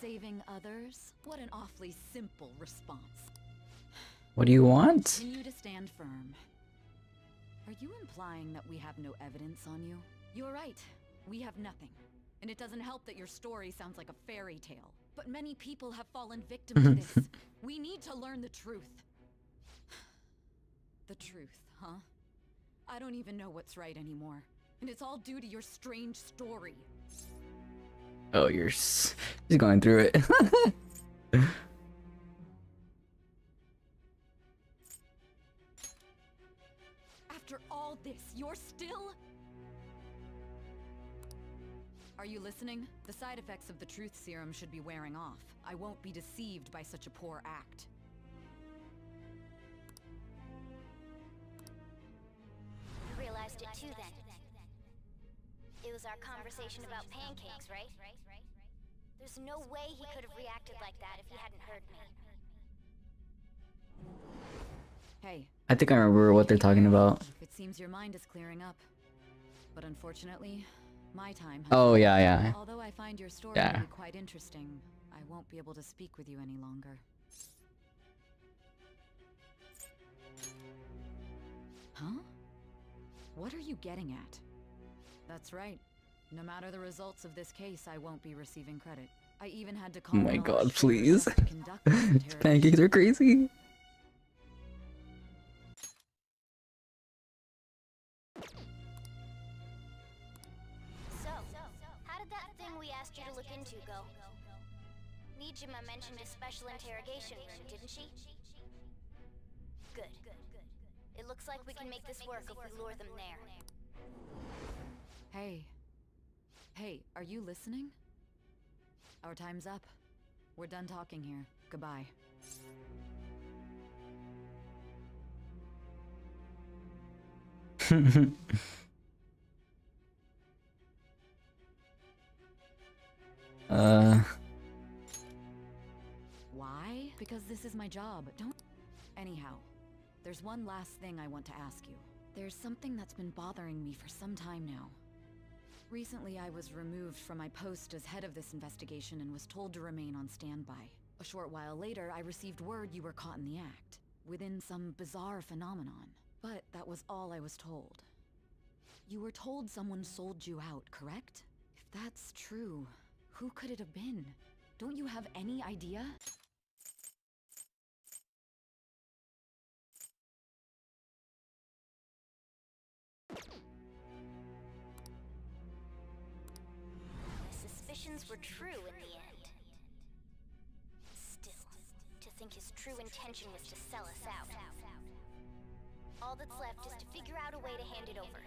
Saving others? What an awfully simple response. What do you want? Continue to stand firm. Are you implying that we have no evidence on you? You're right. We have nothing. And it doesn't help that your story sounds like a fairy tale. But many people have fallen victim to this. We need to learn the truth. The truth, huh? I don't even know what's right anymore. And it's all due to your strange story. Oh, he's going through it. After all this, you're still... Are you listening? The side effects of the truth serum should be wearing off. I won't be deceived by such a poor act. You realized it too then. It was our conversation about pancakes, right? There's no way he could have reacted like that if he hadn't heard me. Hey. I think I remember what they're talking about. It seems your mind is clearing up. But unfortunately, my time has Oh, come. yeah. Although I find your story Yeah. to be quite interesting, I won't be able to speak with you any longer. Huh? What are you getting at? That's right. No matter the results of this case, I won't be receiving credit. I even had to Oh call my in a god, lot please. to conduct this interrogation. Pancakes are crazy. So, how did that thing we asked you to look into go? Nijima mentioned a special interrogation room, didn't she? Good. It looks like we can make this work if we lure them there. Hey. Hey, are you listening? Our time's up. We're done talking here. Goodbye. Why? Because this is my job. Don't... Anyhow, there's one last thing I want to ask you. There's something that's been bothering me for some time now. Recently, I was removed from my post as head of this investigation and was told to remain on standby. A short while later, I received word you were caught in the act, within some bizarre phenomenon. But that was all I was told. You were told someone sold you out, correct? If that's true, who could it have been? Don't you have any idea? My suspicions were true in the end. Still, to think his true intention was to sell us out. All that's left is to figure out a way to hand it over.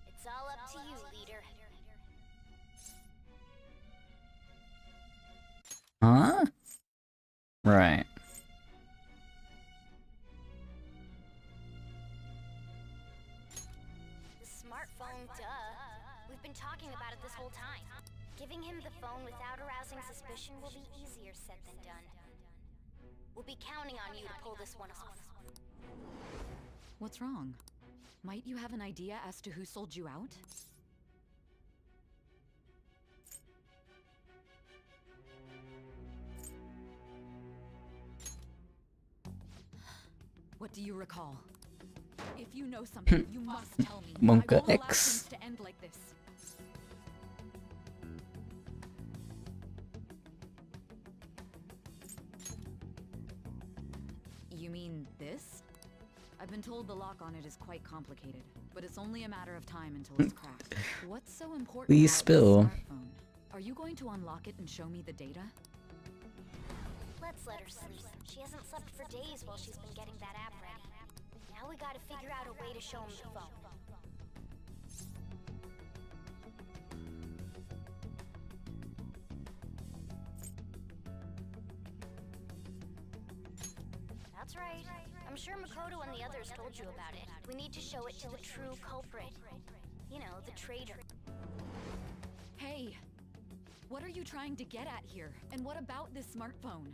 It's all up to you, leader. Huh? Right. smartphone, duh. We've been talking about it this whole time. Giving him the phone without arousing suspicion will be easier said than done. We'll be counting on you to pull this one off. What's wrong? Might you have an idea as to who sold you out? What do you recall? If you know something, you must tell me. Monka I won't allow X. things to end like this. You mean this? I've been told the lock on it is quite complicated, but it's only a matter of time until it's cracked. What's so important Please about spill. this smartphone? Are you going to unlock it and show me the data? Let's let her sleep. She hasn't slept for days while she's been getting that app ready. Now we gotta figure out a way to show him the phone. That's right. I'm sure Makoto and the others told you about it. We need to show it to the true culprit. You know, the traitor. Hey! What are you trying to get at here? And what about this smartphone?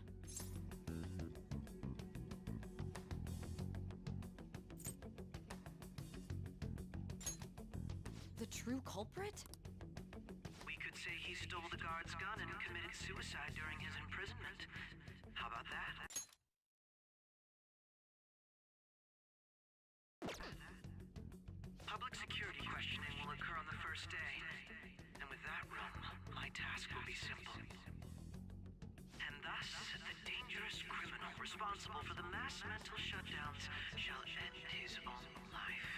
The true culprit? We could say he stole the guard's gun and committed suicide during his imprisonment. How about that? Public security questioning will occur on the first day. And with that realm, my task will be simple. And thus, the dangerous criminal responsible for the mass mental shutdowns shall end his own life.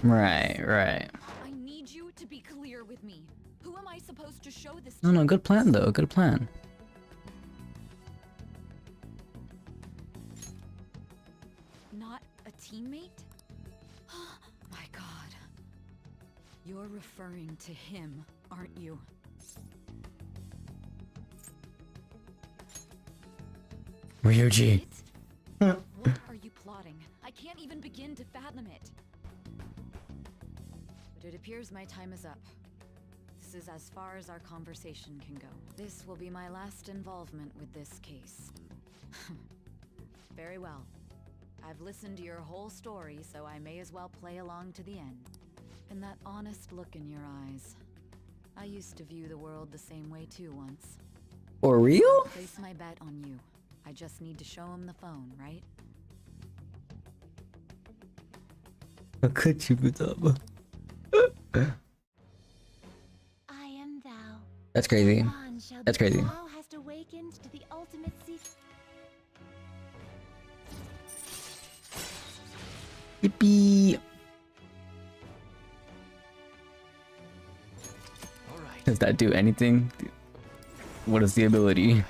Right. I need you to be clear with me. Who am I supposed to show this No, to? good plan though. Good plan. Not a teammate? My god. You're referring to him, aren't you? Ryuji. What are you plotting? I can't even begin to fathom it. But it appears my time is up. This is as far as our conversation can go. This will be my last involvement with this case. Very well. I've listened to your whole story, so I may as well play along to the end. And that honest look in your eyes. I used to view the world the same way too once. For real? I'll place my bet on you. I just need to show him the phone, right? Could you put up? I am thou. That's crazy. That's crazy. Thou hast awakened to the ultimate Yippee! Alright. Does that do anything? What is the ability?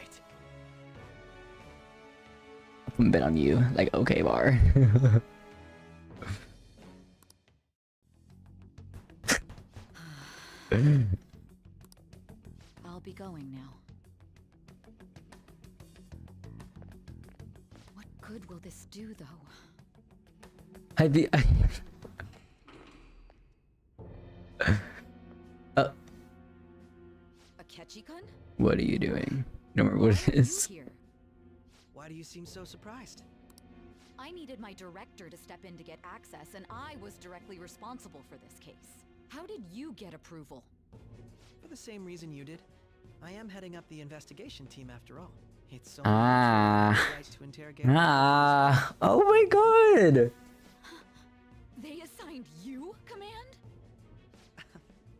I'll put a bet on you. Like, okay, bar. I'll be going now. What good will this do, though? Uh, A Ketchikan? what are you doing? I don't remember what it is. Here. Why do you seem so surprised? I needed my director to step in to get access, and I was directly responsible for this case. How did you get approval? For the same reason you did. I am heading up the investigation team after all. It's so Ah. right to interrogate. Ah. Oh my god! They assigned you command?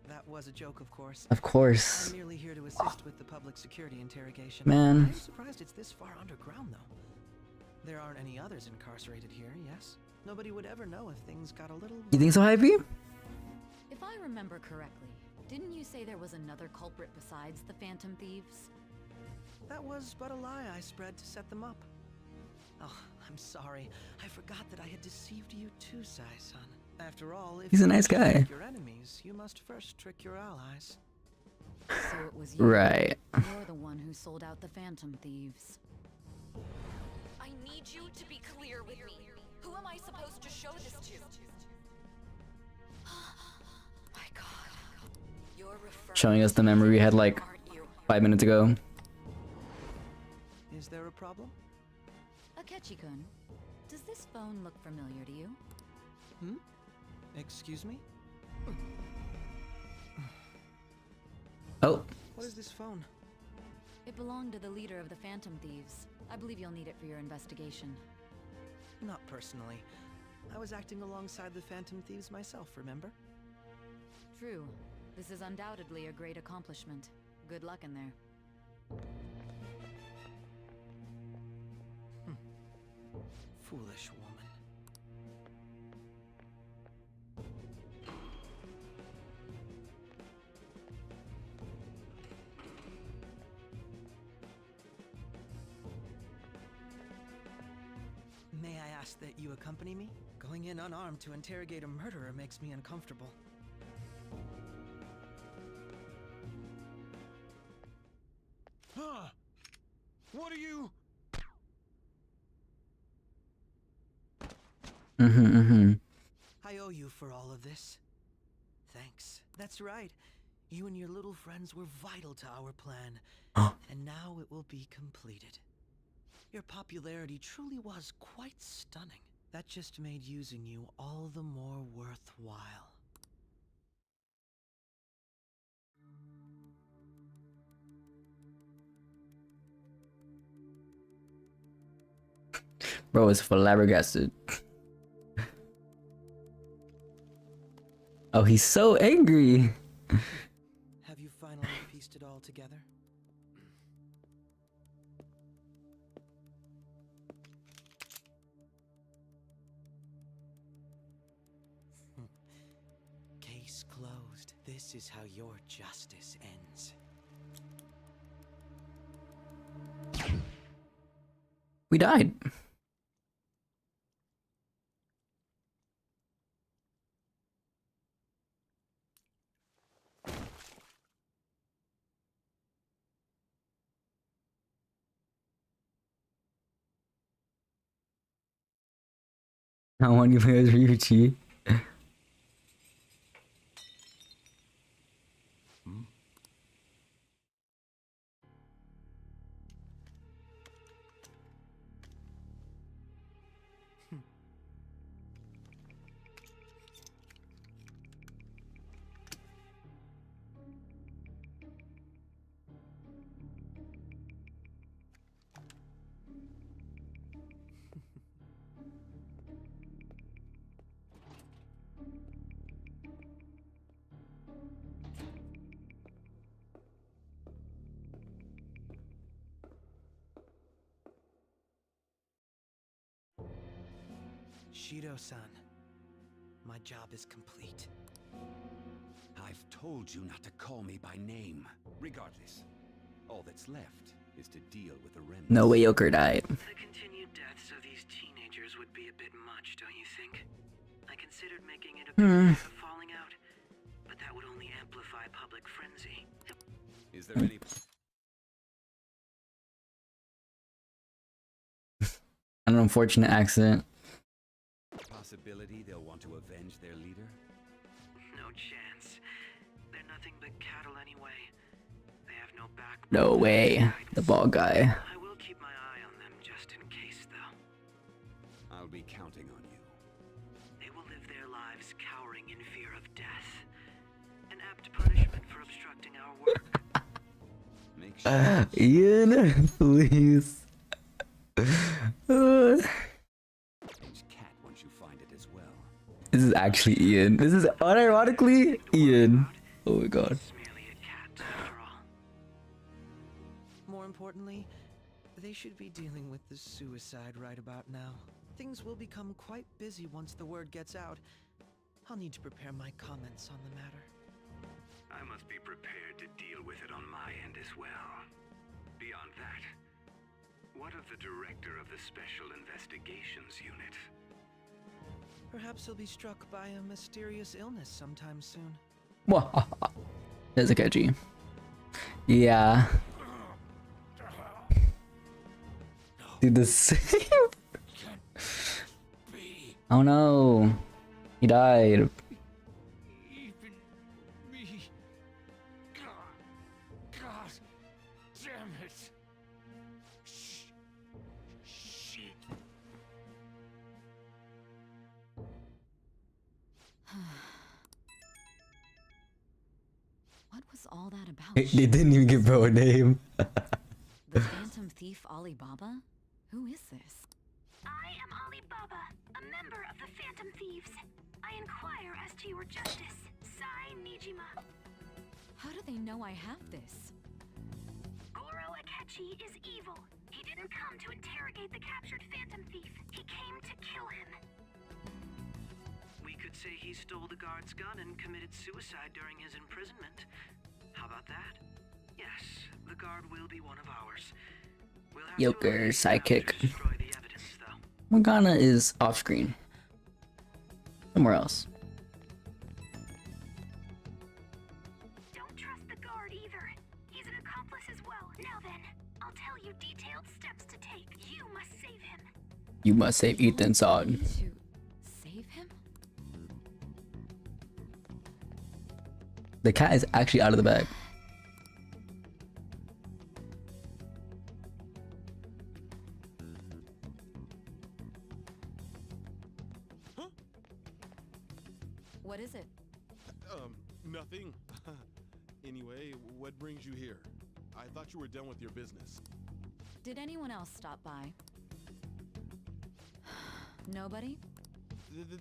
That was a joke, of course. Of course. I'm merely here to assist with the public security interrogation. Man. I'm surprised it's this far underground, though. There aren't any others incarcerated here, yes? Nobody would ever know if things got a little... You think so, Hypey? If I remember correctly, didn't you say there was another culprit besides the Phantom Thieves? That was but a lie I spread to set them up. Oh, I'm sorry. I forgot that I had deceived you too, Sai-san. After all, if He's a you nice wish to guy. trick your enemies, you must first trick your allies. So it was you. Right. You're the one who sold out the Phantom Thieves. I need you to be clear with me. Who am I supposed to show this to? showing us the memory we had like 5 minutes ago. Is there a problem? Akechi-kun, does this phone look familiar to you? Hmm? Excuse me? Oh. What is this phone? It belonged to the leader of the Phantom Thieves. I believe you'll need it for your investigation. Not personally. I was acting alongside the Phantom Thieves myself, remember? True. This is undoubtedly a great accomplishment. Good luck in there. Foolish woman. May I ask that you accompany me? Going in unarmed to interrogate a murderer makes me uncomfortable. Huh? What are you? I owe you for all of this. Thanks. That's right. You and your little friends were vital to our plan. And now it will be completed. Your popularity truly was quite stunning. That just made using you all the more worthwhile. Bro is flabbergasted. Oh, he's so angry. Have you finally pieced it all together? Case closed. This is how your justice ends. We died. I want you to play as Ryuichi. Shido-san, my job is complete. I've told you not to call me by name. Regardless, all that's left is to deal with the remnants. No way Yoker died. The continued deaths of these teenagers would be a bit much, don't you think? I considered making it a bit of a falling out, but that would only amplify public frenzy. Is there any... An unfortunate accident. possibility they'll want to avenge their leader? No chance. They're nothing but cattle anyway. They have no backbone. No way. The bald guy. I will keep my eye on them just in case, though. I'll be counting on you. They will live their lives cowering in fear of death. An apt punishment for obstructing our work. Make sure Ian, please. cat once you find it as well. This is actually Ian. This is unironically Ian. Oh my god. More importantly, they should be dealing with the suicide right about now. Things will become quite busy once the word gets out. I'll need to prepare my comments on the matter. I must be prepared to deal with it on my end as well. Beyond that, what of the director of the Special Investigations Unit? Perhaps he'll be struck by a mysterious illness sometime soon. There's a Keiji. Yeah. Dude, the same. Oh no. He died. Even me. about? They didn't even give bro a name. The Phantom Thief Alibaba? Who is this? I am Alibaba, a member of the Phantom Thieves. I inquire as to your justice, Sai Nijima. How do they know I have this? Goro Akechi is evil. He didn't come to interrogate the captured Phantom Thief. He came to kill him. We could say he stole the guard's gun and committed suicide during his imprisonment. How about that? Yes, the guard will be one of ours. We'll have Joker sidekick. to destroy the evidence, though. Morgana is off screen. Somewhere else. Don't trust the guard either. He's an accomplice as well. Now then, I'll tell you detailed steps to take. You must save him. You must save Ethan Sod. To save him? The cat is actually out of the bag. What is it? Nothing. Anyway, what brings you here? I thought you were done with your business. Did anyone else stop by? Nobody?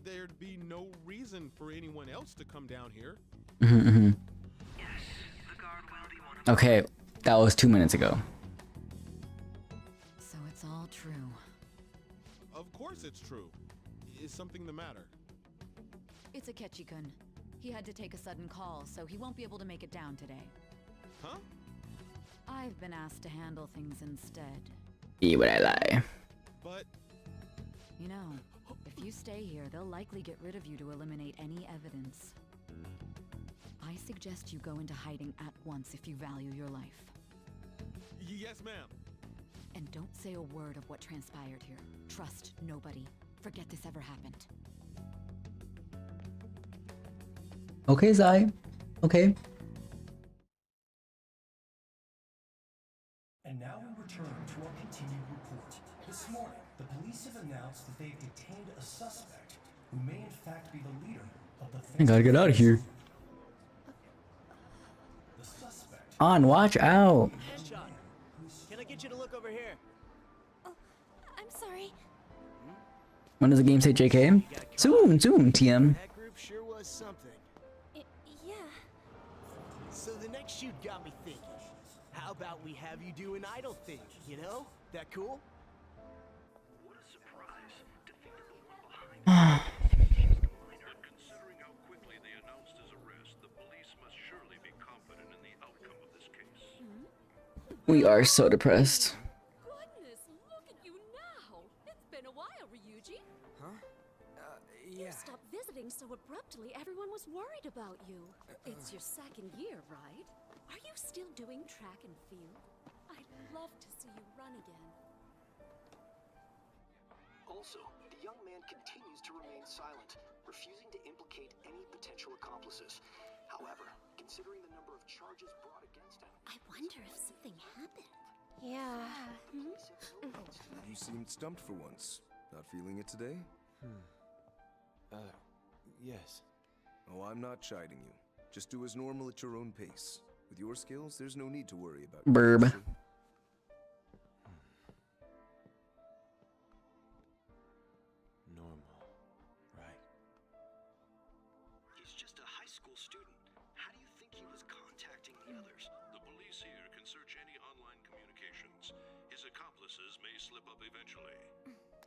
There'd be no reason for anyone else to come down here. Okay, that was 2 minutes ago. So it's all true. Of course it's true. Is something the matter? It's Akechi-kun. He had to take a sudden call, so he won't be able to make it down today. Huh? I've been asked to handle things instead. Would I lie? But... You know, if you stay here, they'll likely get rid of you to eliminate any evidence. I suggest you go into hiding at once if you value your life. Yes, ma'am. And don't say a word of what transpired here. Trust nobody. Forget this ever happened. Okay, Zai. Okay. And now we return to our continued report. This morning, the police have announced that they've detained a suspect who may in fact be the leader of the... I gotta get out of here. The suspect... On, watch out. Headshot. Can I get you to look over here? Oh, I'm sorry. When does the game say JK? Soon, TM. That group sure was something. Yeah. So the next shoot got me thinking. How about we have you do an idle thing, you know? That cool? What a surprise to think that the one behind but considering how quickly they announced his arrest, the police must surely be confident in the outcome of this case. We are so depressed. Goodness, look at you now! It's been a while, Ryuji. Huh? You Yeah. stopped visiting so abruptly, everyone was worried about you. It's your second year, right? Are you still doing track and field? I'd love to see you run again. Also, the young man continues to remain silent, refusing to implicate any potential accomplices. However, considering the number of charges brought against him... I wonder if something happened. Yeah. You seemed stumped for once. Not feeling it today? Yes. Oh, I'm not chiding you. Just do as normal at your own pace. With your skills, there's no need to worry about... Burb. Normal. Right. He's just a high school student. How do you think he was contacting the others? The police here can search any online communications. His accomplices may slip up eventually.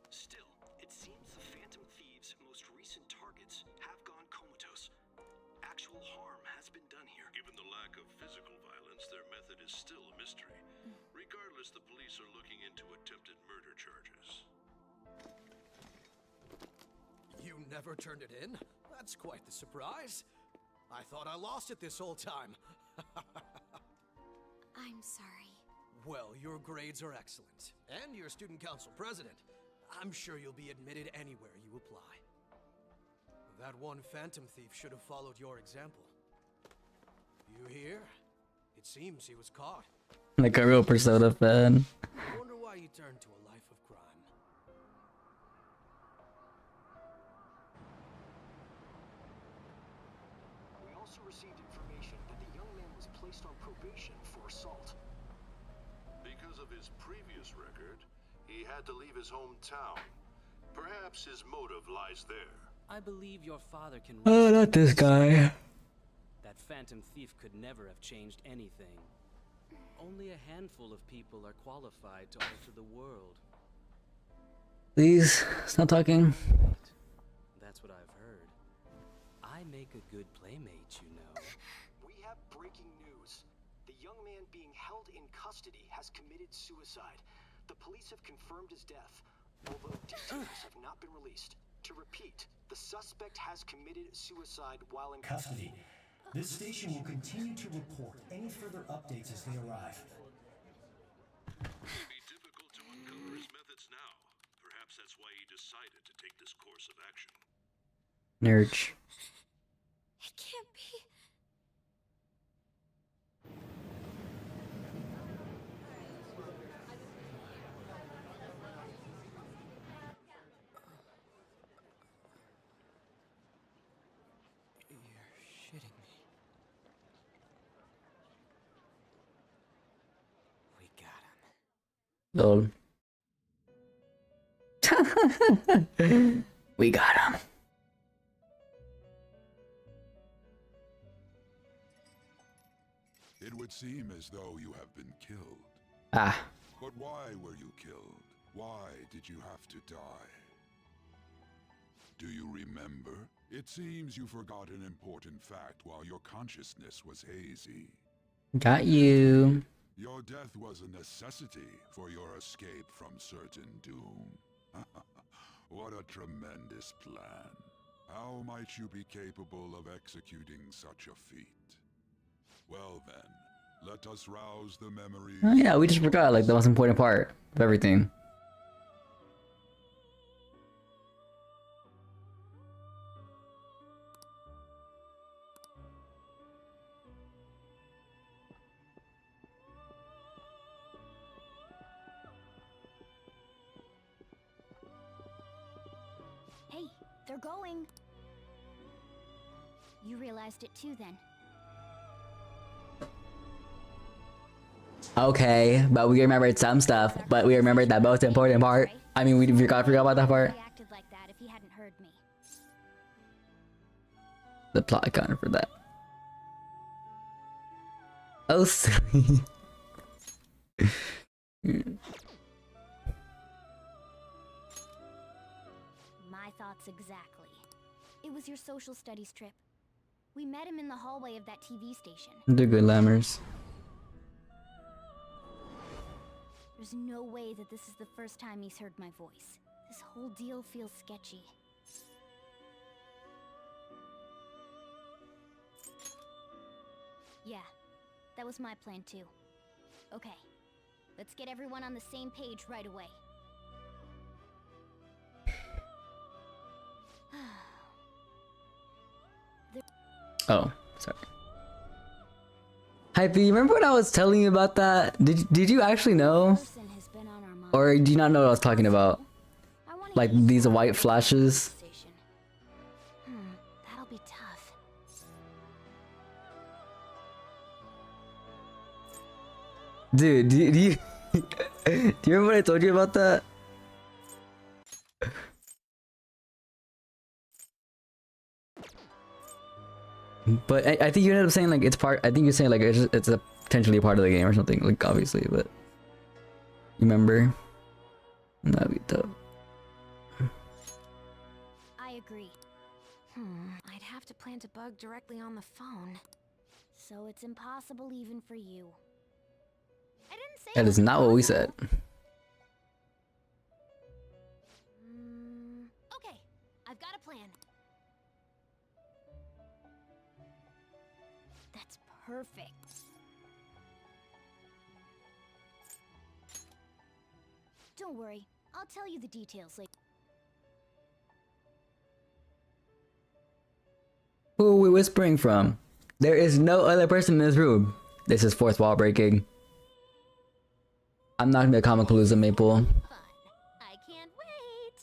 Still, it seems the Phantom Thieves' most recent targets have gone comatose. Actual harm has been done here. Given the lack of physical violence, their method is still a mystery. Regardless, the police are looking into attempted murder charges. You never turned it in? That's quite the surprise. I thought I lost it this whole time. I'm sorry. Well, your grades are excellent. And you're student council president. I'm sure you'll be admitted anywhere you apply. That one Phantom Thief should have followed your example. You hear? It seems he was caught. Like a real Persona fan. I wonder why he turned to a life of crime. We also received information that the young man was was placed on probation for assault. Because of his previous record, he had to leave his hometown. Perhaps his motive lies there. I believe your father can Oh, not this guy. That phantom thief could never have changed anything. Only a handful of people are qualified to alter the world. Please, stop talking. That's what I've heard. I make a good playmate, you know. We have breaking news. The young man being held in custody has committed suicide. The police have confirmed his death, although details have not been released. To repeat, the suspect has committed suicide while in custody. This station will continue to report any further updates as they arrive. It may be difficult to uncover his methods now. Perhaps that's why he decided to take this course of action. Nerd. It can't be. You're shitting me. We got him. Lol. We got him. It would seem as though you have been killed. Ah. But why were you killed? Why did you have to die? Do you remember? It seems you forgot an important fact while your consciousness was hazy. Got you. Your death was a necessity for your escape from certain doom. What a tremendous plan. How might you be capable of executing such a feat? Well then, let us rouse the memories. Oh yeah, we just forgot like the most important part of everything. Hey, they're going. You realized it too then. Okay, but we remembered some stuff, but we remembered that most important part. I mean, we forgot about that part. He acted like that if he hadn't heard me. The plot accounted for that. Oh, silly. My thoughts exactly. It was your social studies trip. We met him in the hallway of that TV station. They're good lammers. There's no way that this is the first time he's heard my voice. This whole deal feels sketchy. Yeah, that was my plan too. Okay, let's get everyone on the same page right away. Oh, sorry. Hype, you remember when I was telling you about that? Did you actually know? Or do you not know what I was talking about? Like these white flashes? That'll be tough. Dude, do you do you remember what I told you about that? But I think you ended up saying like it's part. I think you're saying like it's a potentially a part of the game or something. Like obviously, but you remember? That'd be tough. I agree. I'd have to plant a bug directly on the phone. So it's impossible even for you. I didn't say That is not what we said. Okay, I've got a plan. That's perfect. Don't worry, I'll tell you the details later. Who are we whispering from? There is no other person in this room. This is fourth wall breaking. I'm not gonna be a comic palooza, Maple. I can't wait.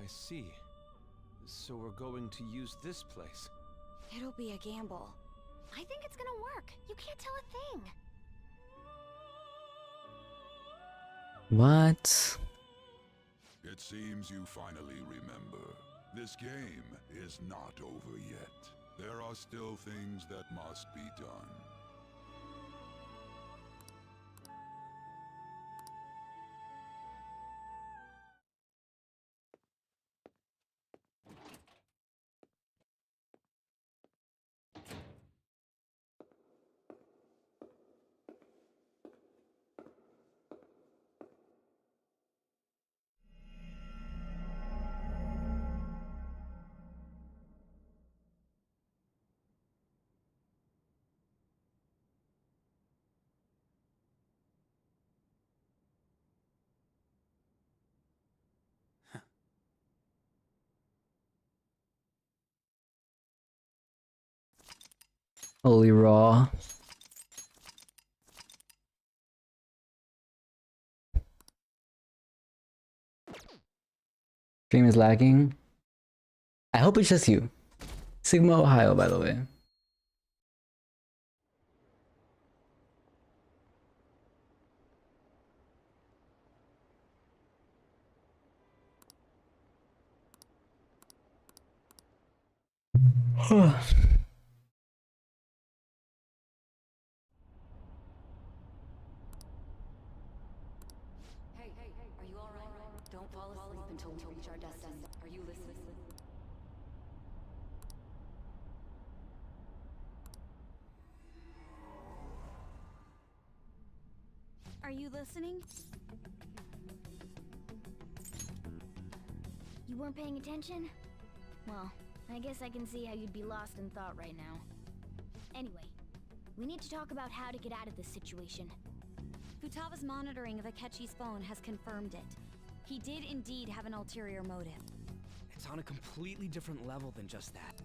I see. So we're going to use this place. It'll be a gamble. I think it's gonna work. You can't tell a thing. What? It seems you finally remember. This game is not over yet. There are still things that must be done. Holy raw. Stream is lagging. I hope it's just you. Sigma, Ohio, by the way. Hey, are you alright? Don't fall asleep until we reach our destiny. Are you listening? Are you listening? You weren't paying attention? Well, I guess I can see how you'd be lost in thought right now. Anyway, we need to talk about how to get out of this situation. Futaga's monitoring of Akechi's phone has confirmed it. He did indeed have an ulterior motive. It's on a completely different level than just that.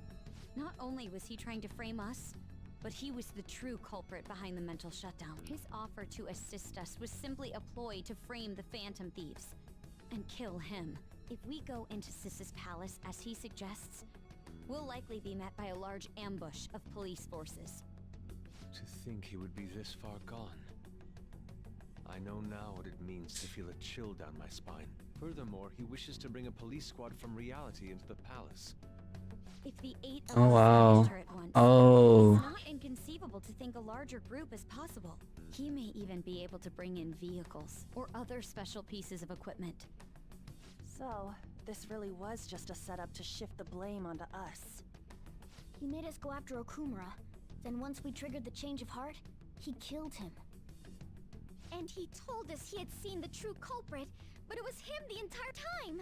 Not only was he trying to frame us, but he was the true culprit behind the mental shutdown. His offer to assist us was simply a ploy to frame the Phantom Thieves and kill him. If we go into Sis's palace as he suggests, we'll likely be met by a large ambush of police forces. To think he would be this far gone. I know now what it means to feel a chill down my spine. Furthermore, he wishes to bring a police squad from reality into the palace. If the 8 of Oh, us wow. finished her at once, Oh. it's not inconceivable to think a larger group is possible. He may even be able to bring in vehicles or other special pieces of equipment. So, this really was just a setup to shift the blame onto us. He made us go after Okumura. Then once we triggered the change of heart, he killed him. And he told us he had seen the true culprit, but it was him the entire time!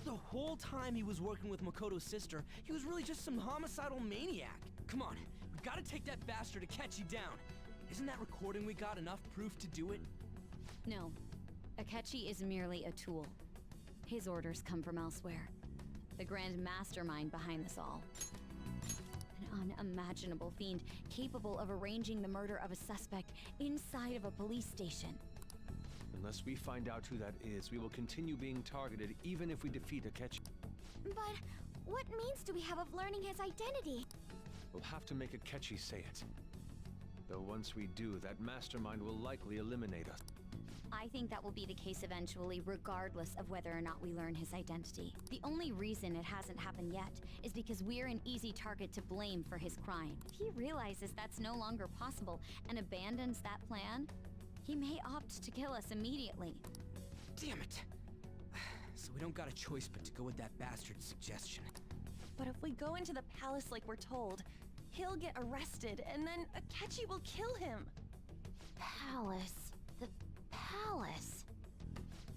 The whole time he was working with Makoto's sister, he was really just some homicidal maniac. Come on, we gotta take that bastard Akechi down. Isn't that recording we got enough proof to do it? No. Akechi is merely a tool. His orders come from elsewhere. The grand mastermind behind this all. An unimaginable fiend capable of arranging the murder of a suspect inside of a police station. Unless we find out who that is, we will continue being targeted even if we defeat Akechi. But what means do we have of learning his identity? We'll have to make Akechi say it. Though once we do, that mastermind will likely eliminate us. I think that will be the case eventually, regardless of whether or not we learn his identity. The only reason it hasn't happened yet is because we're an easy target to blame for his crime. If he realizes that's no longer possible and abandons that plan, he may opt to kill us immediately. Damn it! So we don't got a choice but to go with that bastard's suggestion. But if we go into the palace like we're told, he'll get arrested and then Akechi will kill him. Palace. The palace.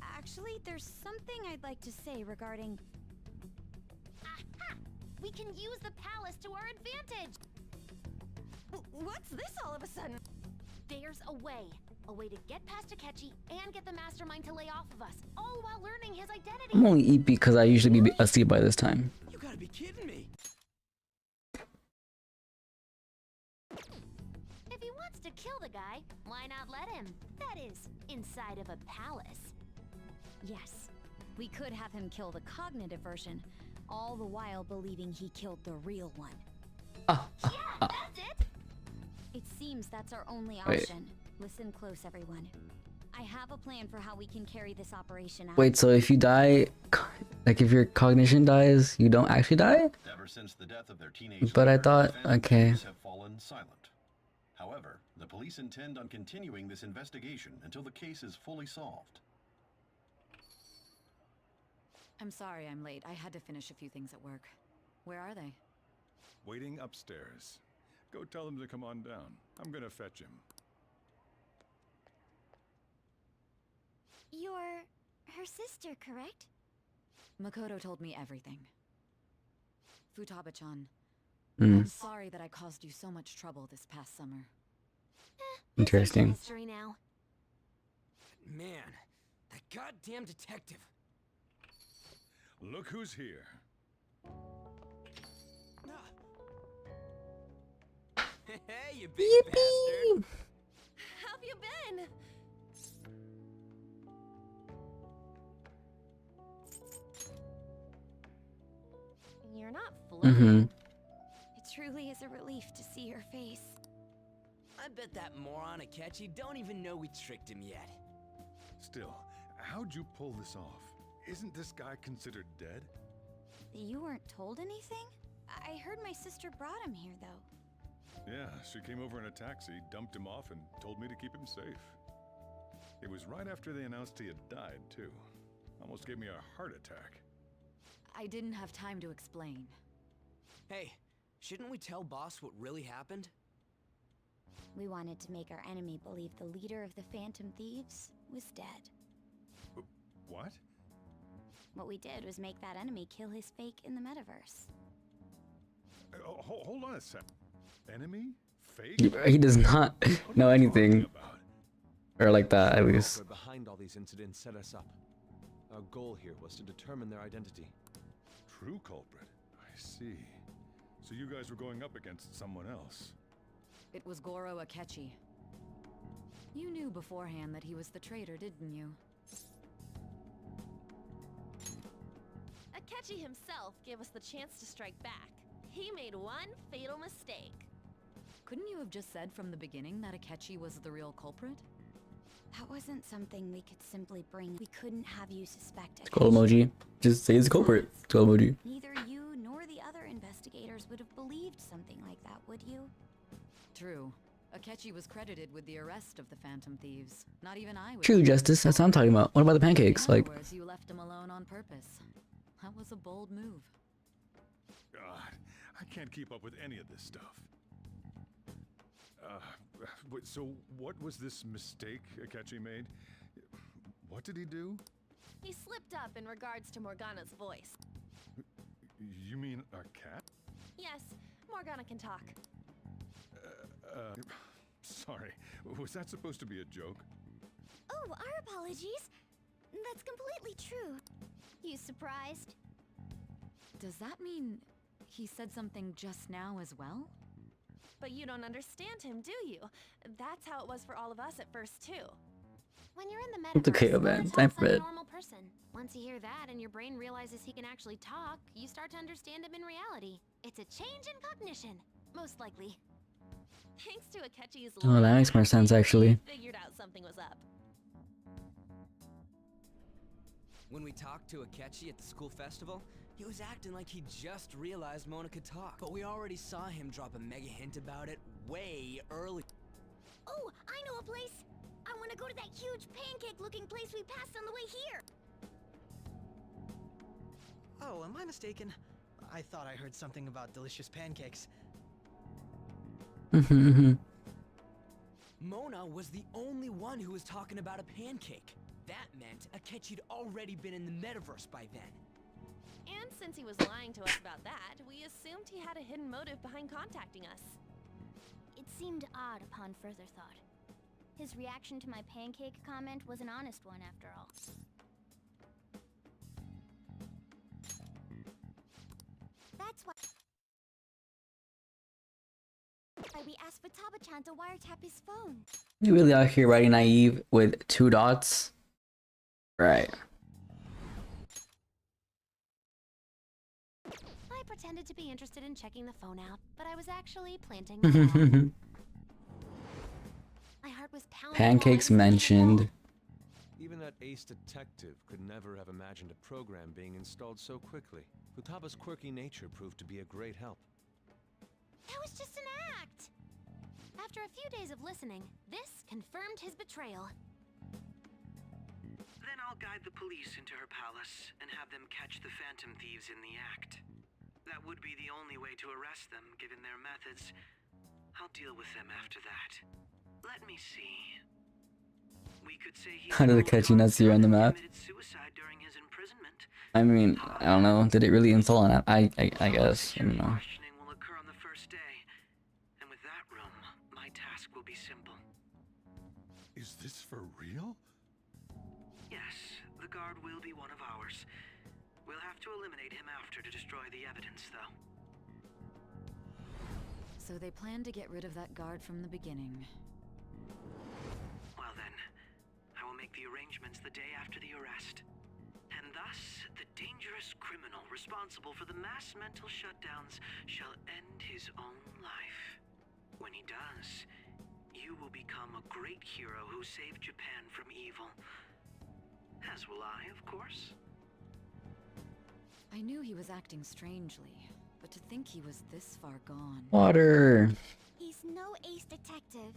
Actually, there's something I'd like to say regarding... Aha! We can use the palace to our advantage! What's this all of a sudden? There's a way. A way to get past Akechi and get the mastermind to lay off of us, all while learning his identity. I'm only eat because I usually be asleep by this time. You gotta be kidding me! If he wants to kill the guy, why not let him? That is, inside of a palace. Yes, We could have him kill the cognitive version, all the while believing he killed the real one. Yeah, that's it. It seems that's our only Wait. option. Listen close, everyone. I have a plan for how we can carry this operation out. Wait, so if you die, like if your cognition dies, you don't actually die? Ever since the death of their teenage But I leader, thought, the Phantom okay. Thieves have fallen silent. However, the police intend on continuing this investigation until the case is fully solved. I'm sorry I'm late. I had to finish a few things at work. Where are they? Waiting upstairs. Go tell them to come on down. I'm gonna fetch him. You're her sister, correct? Makoto told me everything. Futaba-chan, Hmm. I'm sorry that I caused you so much trouble this past summer. Interesting. History now. Man, that goddamn detective. Look who's here. Hey, you big bastard. How have you been? You're not Mm-hmm. It truly is a relief to see your face. I bet that moron Akechi don't even know we tricked him yet. Still, how'd you pull this off? Isn't this guy considered dead? You weren't told anything? I heard my sister brought him here, though. Yeah, she came over in a taxi, dumped him off, and told me to keep him safe. It was right after they announced he had died, too. Almost gave me a heart attack. I didn't have time to explain. Hey, shouldn't we tell boss what really happened? We wanted to make our enemy believe the leader of the Phantom Thieves was dead. What? What we did was make that enemy kill his fake in the metaverse. Hold on a sec. Enemy? Fake? He does not know anything. Or like that, at least. Behind all these incidents set us up. Our goal here was to determine their identity. True culprit. I see. So you guys were going up against someone else. It was Goro Akechi. You knew beforehand that he was the traitor, didn't you? Akechi himself gave us the chance to strike back. He made one fatal mistake. Couldn't you have just said from the beginning that Akechi was the real culprit? That wasn't something we could simply bring. We couldn't have you suspect it. Skull emoji. Just say it's a culprit. Skull emoji. Neither you nor the other investigators would have believed something like that, would you? True. Akechi was credited with the arrest of the Phantom Thieves. Not even I was. True, Justice. That's what I'm talking about. What about the pancakes? In Like, other words, you left him alone on purpose. That was a bold move. God, I can't keep up with any of this stuff. So what was this mistake Akechi made? What did he do? He slipped up in regards to Morgana's voice. You mean a cat? Yes, Morgana can talk. Sorry. Was that supposed to be a joke? Oh, our apologies. That's completely true. You surprised? Does that mean he said something just now as well? But you don't understand him, do you? That's how it was for all of us at first, too. When you're in the it's okay, metaverse, man. Mona Time talks for like a bed. normal person. Once you hear that and your brain realizes he can actually talk, you start to understand him in reality. It's a change in cognition, most likely. Thanks to Akechi's Oh, that makes more sense, actually. figured out something was up. When we talked to Akechi at the school festival, he was acting like he just realized Mona could talk. But we already saw him drop a mega hint about it way early. Oh, I know a place! I want to go to that huge pancake-looking place we passed on the way here! Oh, am I mistaken? I thought I heard something about delicious pancakes. Mona was the only one who was talking about a pancake. That meant Akechi'd already been in the metaverse by then. And since he was lying to us about that, we assumed he had a hidden motive behind contacting us. It seemed odd upon further thought. His reaction to my pancake comment was an honest one, after all. That's why we asked Futaba-chan to wiretap his phone. You really out here writing naive with 2 dots? Right. pretended to be interested in checking the phone out, but I was actually planting the bomb. My heart was pounding. Pancakes mentioned. Even that ace detective could never have imagined a program being installed so quickly. Futaba's quirky nature proved to be a great help. That was just an act! After a few days of listening, this confirmed his betrayal. Then I'll guide the police into her palace and have them catch the phantom thieves in the act. That would be the only way to arrest them, given their methods. I'll deal with them after that. Let me see. We could say he How did Akechi not see her on the map? committed suicide during his imprisonment. I mean, I don't know. Did it really install on it? I guess. I don't know. Questioning will occur on the first day. And with that room, my task will be simple. Is this for real? Yes, the guard will be one of ours. We'll have to eliminate him after to destroy the evidence, though. So they planned to get rid of that guard from the beginning. Well then, I will make the arrangements the day after the arrest. And thus, the dangerous criminal responsible for the mass mental shutdowns shall end his own life. When he does, you will become a great hero who saved Japan from evil. As will I, of course. I knew he was acting strangely, but to think he was this far gone. Water. He's no ace detective.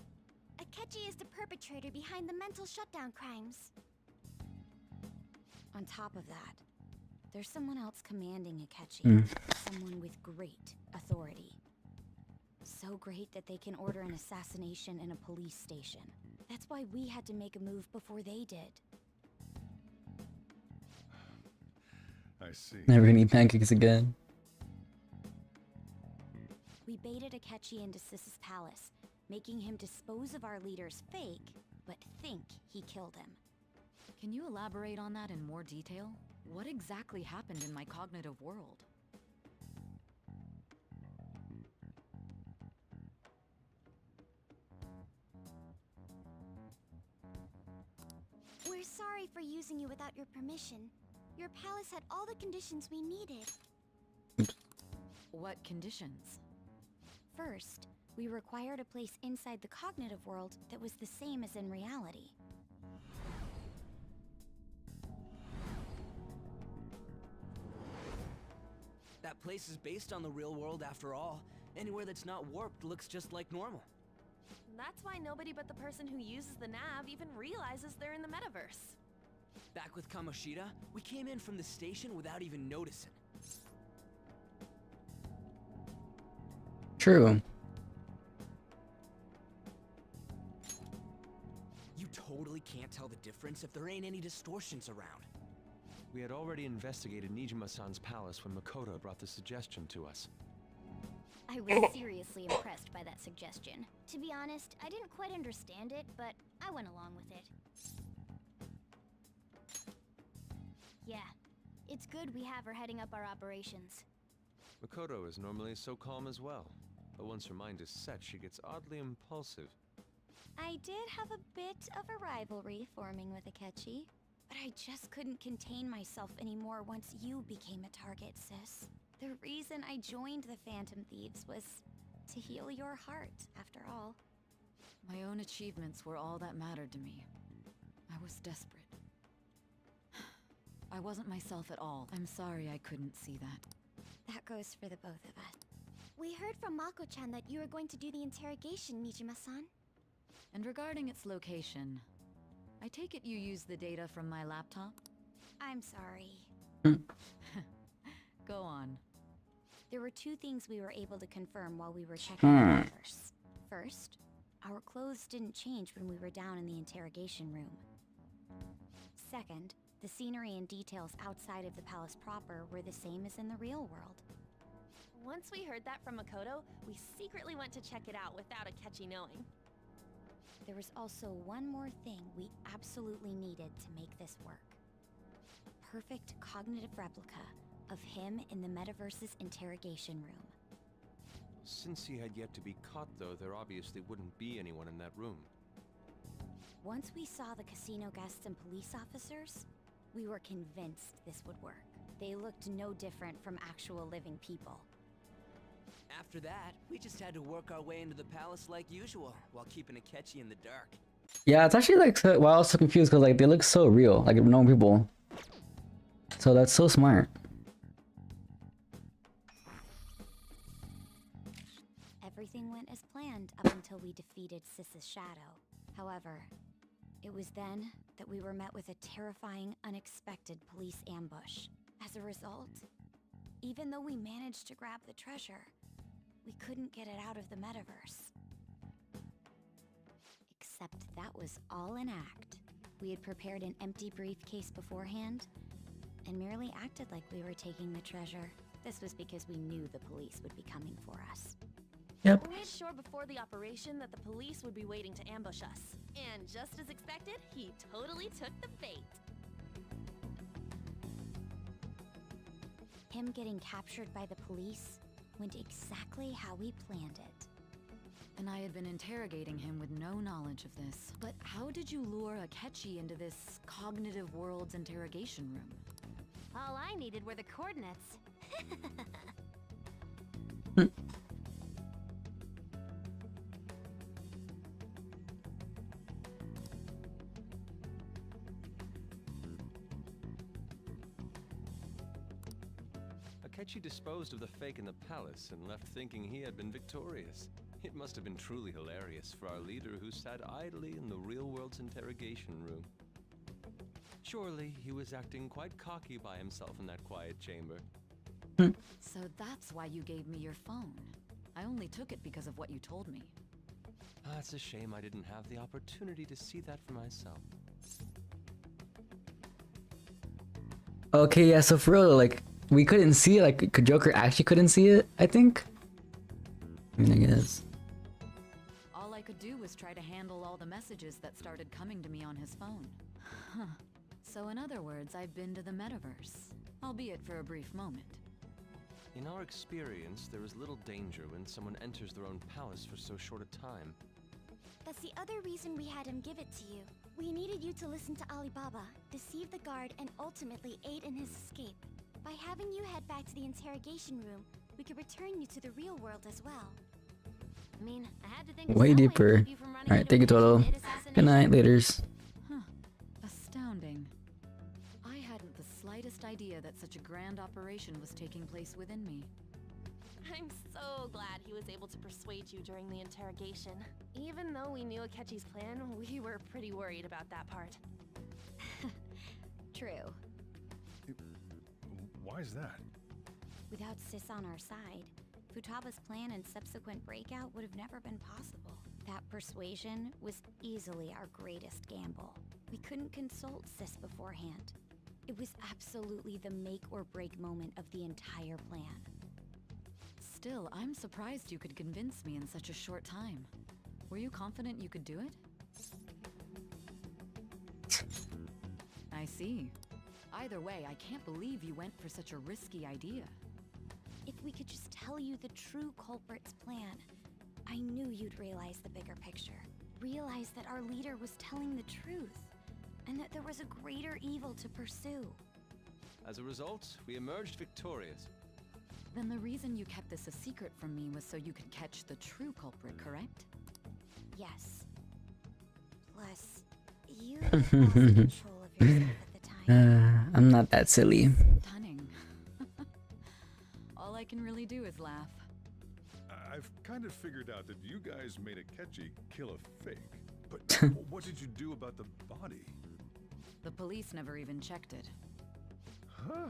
Akechi is the perpetrator behind the mental shutdown crimes. On top of that, there's someone else commanding Akechi. Mm. Someone with great authority. So great that they can order an assassination in a police station. That's why we had to make a move before they did. I see. Never gonna eat pancakes again. We baited Akechi into Sis's palace, making him dispose of our leader's fake, but think he killed him. Can you elaborate on that in more detail? What exactly happened in my cognitive world? We're sorry for using you without your permission. Your palace had all the conditions we needed. What conditions? First, we required a place inside the cognitive world that was the same as in reality. That place is based on the real world after all. Anywhere that's not warped looks just like normal. That's why nobody but the person who uses the nav even realizes they're in the metaverse. Back with Kamoshida, we came in from the station without even noticing. True. You totally can't tell the difference if there ain't any distortions around. We had already investigated Nijima-san's palace when Makoto brought the suggestion to us. I was seriously impressed by that suggestion. To be honest, I didn't quite understand it, but I went along with it. Yeah, it's good we have her heading up our operations. Makoto is normally so calm as well, but once her mind is set, she gets oddly impulsive. I did have a bit of a rivalry forming with Akechi, but I just couldn't contain myself anymore once you became a target, sis. The reason I joined the Phantom Thieves was to heal your heart, after all. My own achievements were all that mattered to me. I was desperate. I wasn't myself at all. I'm sorry I couldn't see that. That goes for the both of us. We heard from Mako-chan that you were going to do the interrogation, Nijima-san. And regarding its location, I take it you used the data from my laptop? I'm sorry. Go on. There were two things we were able to confirm while we were checking the universe. First, our clothes didn't change when we were down in the interrogation room. Second, the scenery and details outside of the palace proper were the same as in the real world. Once we heard that from Makoto, we secretly went to check it out without Akechi knowing. There was also one more thing we absolutely needed to make this work. A perfect cognitive replica of him in the metaverse's interrogation room. Since he had yet to be caught, though, there obviously wouldn't be anyone in that room. Once we saw the casino guests and police officers, we were convinced this would work. They looked no different from actual living people. After that, we just had to work our way into the palace like usual, while keeping Akechi in the dark. Yeah, it's actually like, well, I was so confused because like they look so real, like normal people. So that's so smart. Everything went as planned up until we defeated Sis's shadow. However, it was then that we were met with a terrifying, unexpected police ambush. As a result, even though we managed to grab the treasure, we couldn't get it out of the metaverse. Except that was all an act. We had prepared an empty briefcase beforehand and merely acted like we were taking the treasure. This was because we knew the police would be coming for us. Yep. We made sure before the operation that the police would be waiting to ambush us. And just as expected, he totally took the bait. Him getting captured by the police went exactly how we planned it. And I had been interrogating him with no knowledge of this. But how did you lure Akechi into this cognitive world's interrogation room? All I needed were the coordinates. Akechi disposed of the fake in the palace and left thinking he had been victorious. It must have been truly hilarious for our leader who sat idly in the real world's interrogation room. Surely he was acting quite cocky by himself in that quiet chamber. So that's why you gave me your phone. I only took it because of what you told me. It's a shame I didn't have the opportunity to see that for myself. Okay, yeah, so for real, like, we couldn't see it, like, Joker actually couldn't see it, I think? I mean, I guess. All I could do was try to handle all the messages that started coming to me on his phone. Huh. So in other words, I've been to the metaverse, albeit for a brief moment. In our experience, there is little danger when someone enters their own palace for so short a time. That's the other reason we had him give it to you. We needed you to listen to Alibaba, deceive the guard, and ultimately aid in his escape. By having you head back to the interrogation room, we could return you to the real world as well. I mean, I had to think of Way some way to deeper. keep you from running Alright, into thank you, a mission Toto. and Good assassination. night, laters. Huh. Astounding. I hadn't the slightest idea that such a grand operation was taking place within me. I'm so glad he was able to persuade you during the interrogation. Even though we knew Akechi's plan, we were pretty worried about that part. True. Why is that? Without Sis on our side, Futaba's plan and subsequent breakout would have never been possible. That persuasion was easily our greatest gamble. We couldn't consult Sis beforehand. It was absolutely the make or break moment of the entire plan. Still, I'm surprised you could convince me in such a short time. Were you confident you could do it? I see. Either way, I can't believe you went for such a risky idea. If we could just tell you the true culprit's plan, I knew you'd realize the bigger picture. Realize that our leader was telling the truth, and that there was a greater evil to pursue. As a result, we emerged victorious. Then the reason you kept this a secret from me was so you could catch the true culprit, correct? Yes. Plus, you lost control of yourself at the time. I'm not that silly. Stunning. All I can really do is laugh. I've kind of figured out that you guys made Akechi kill a fake. But what did you do about the body? The police never even checked it. Huh?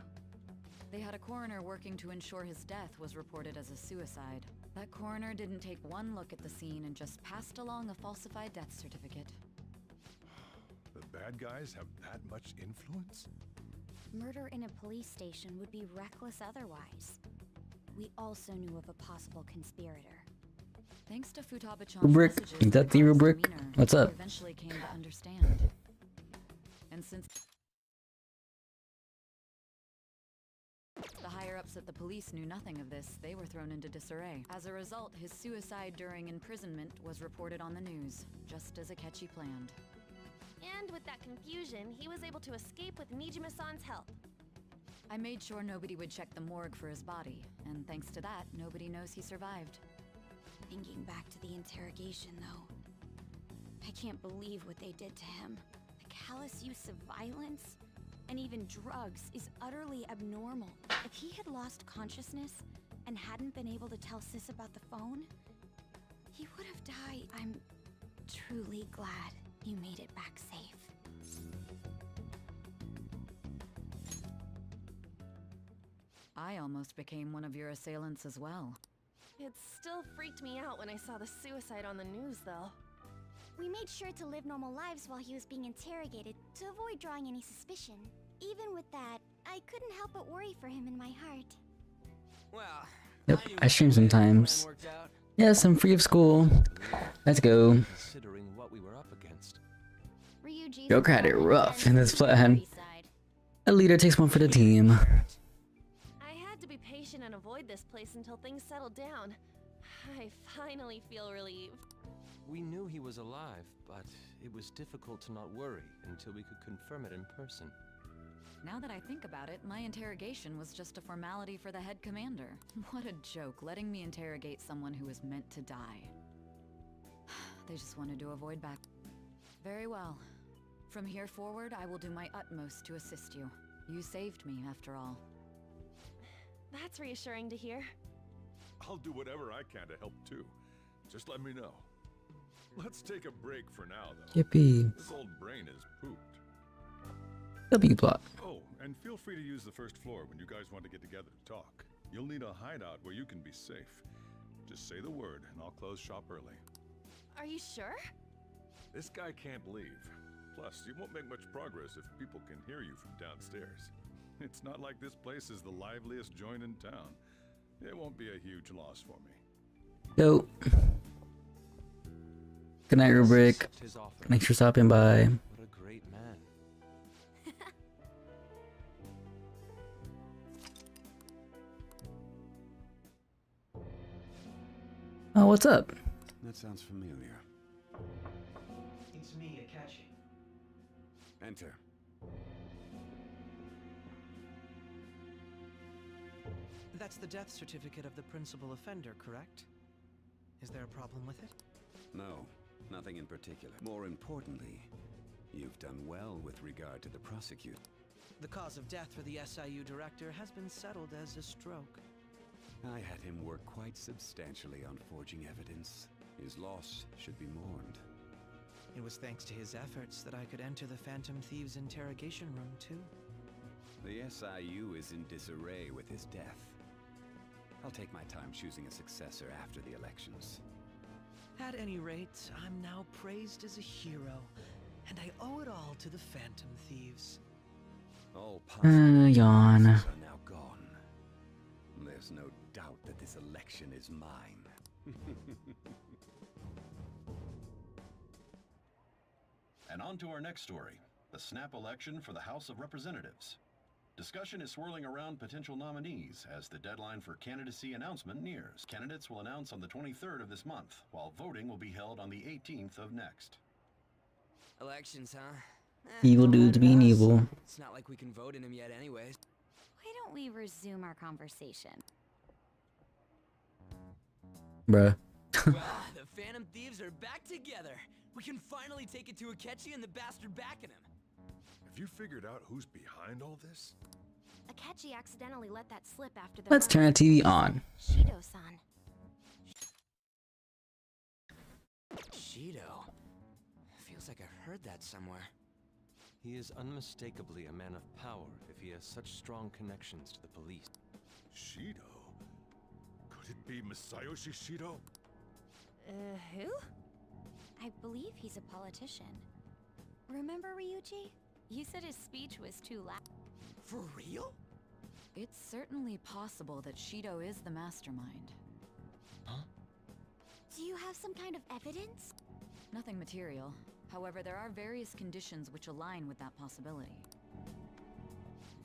They had a coroner working to ensure his death was reported as a suicide. That coroner didn't take one look at the scene and just passed along a falsified death certificate. The bad guys have that much influence? Murder in a police station would be reckless otherwise. We also knew of a possible conspirator. Thanks to Futaba-chan's Rubric, messages, is that the rubric? demeanor, What's we up? eventually came to understand. And since the higher-ups at the police knew nothing of this, they were thrown into disarray. As a result, his suicide during imprisonment was reported on the news, just as Akechi planned. And with that confusion, he was able to escape with Nijima-san's help. I made sure nobody would check the morgue for his body, and thanks to that, nobody knows he survived. Thinking back to the interrogation, though, I can't believe what they did to him. The callous use of violence and even drugs is utterly abnormal. If he had lost consciousness and hadn't been able to tell Sis about the phone, he would have died. I'm truly glad you made it back safe. I almost became one of your assailants as well. It still freaked me out when I saw the suicide on the news, though. We made sure to live normal lives while he was being interrogated to avoid drawing any suspicion. Even with that, I couldn't help but worry for him in my heart. Well, Yep, I stream sometimes. Yes, I'm free of school. Let's go. Considering what we were up against. Joker had it rough in this plan. A leader takes one for the team. I had to be patient and avoid this place until things settled down. I finally feel relieved. We knew he was alive, but it was difficult to not worry until we could confirm it in person. Now that I think about it, my interrogation was just a formality for the head commander. What a joke, letting me interrogate someone who was meant to die. They just wanted to avoid back. Very well. From here forward, I will do my utmost to assist you. You saved me, after all. That's reassuring to hear. I'll do whatever I can to help too. Just let me know. Let's take a break for now, though. Yippee. This old brain is pooped. W plot. Oh, and feel free to use the first floor when you guys want to get together to talk. You'll need a hideout where you can be safe. Just say the word, and I'll close shop early. Are you sure? This guy can't leave. Plus, you won't make much progress if people can hear you from downstairs. It's not like this place is the liveliest joint in town. It won't be a huge loss for me. Yo. Good night, Rubric. Thanks for stopping by. What a great man. Oh, what's up? That sounds familiar. It's me, Akechi. Enter. That's the death certificate of the principal offender, correct? Is there a problem with it? No, nothing in particular. More importantly, you've done well with regard to the prosecutor. The cause of death for the SIU director has been settled as a stroke. I had him work quite substantially on forging evidence. His loss should be mourned. It was thanks to his efforts that I could enter the Phantom Thieves' interrogation room, too. The SIU is in disarray with his death. I'll take my time choosing a successor after the elections. At any rate, I'm now praised as a hero, and I owe it all to the Phantom Thieves. All possible Yawn. are now gone. There's no doubt that this election is mine. And on to our next story, the snap election for the House of Representatives. Discussion is swirling around potential nominees as the deadline for candidacy announcement nears. Candidates will announce on the 23rd of this month, while voting will be held on the 18th of next. Elections, huh? Evil dudes being evil. It's not like we can vote in them yet anyways. Why don't we resume our conversation? Bruh. Well, the Phantom Thieves are back together. We can finally take it to Akechi and the bastard backing him. Have you figured out who's behind all this? Akechi accidentally let that slip after the Let's turn the TV on. Shido-san. Shido? Feels like I've heard that somewhere. He is unmistakably a man of power if he has such strong connections to the police. Shido? Could it be Masayoshi Shido? Who? I believe he's a politician. Remember, Ryuji? You said his speech was too loud. For real? It's certainly possible that Shido is the mastermind. Huh? Do you have some kind of evidence? Nothing material. However, there are various conditions which align with that possibility.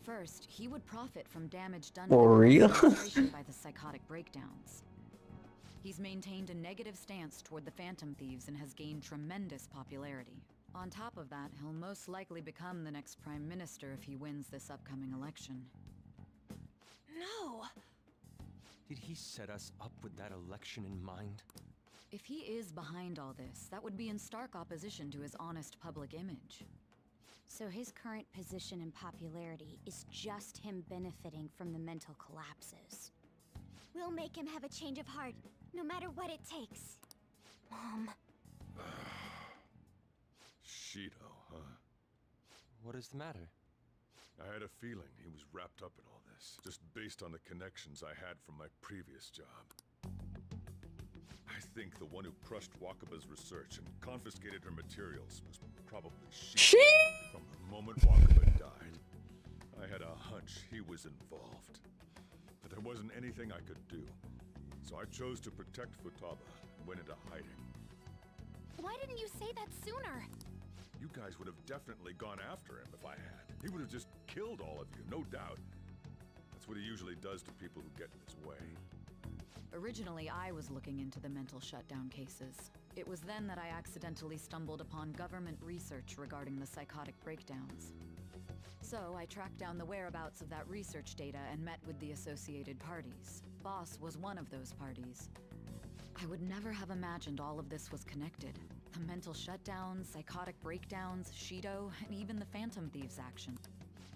First, he would profit from damage done For real? by the psychotic breakdowns. He's maintained a negative stance toward the Phantom Thieves and has gained tremendous popularity. On top of that, he'll most likely become the next Prime Minister if he wins this upcoming election. No. Did he set us up with that election in mind? If he is behind all this, that would be in stark opposition to his honest public image. So his current position and popularity is just him benefiting from the mental collapses. We'll make him have a change of heart, no matter what it takes. Mom. Shido, huh? What is the matter? I had a feeling he was wrapped up in all this, just based on the connections I had from my previous job. I think the one who crushed Wakaba's research and confiscated her materials was probably Shido. From the moment Wakaba died, I had a hunch he was involved. But there wasn't anything I could do. So I chose to protect Futaba and went into hiding. Why didn't you say that sooner? You guys would have definitely gone after him if I had. He would have just killed all of you, no doubt. That's what he usually does to people who get in his way. Originally, I was looking into the mental shutdown cases. It was then that I accidentally stumbled upon government research regarding the psychotic breakdowns. So I tracked down the whereabouts of that research data and met with the associated parties. Boss was one of those parties. I would never have imagined all of this was connected. The mental shutdowns, psychotic breakdowns, Shido, and even the Phantom Thieves action.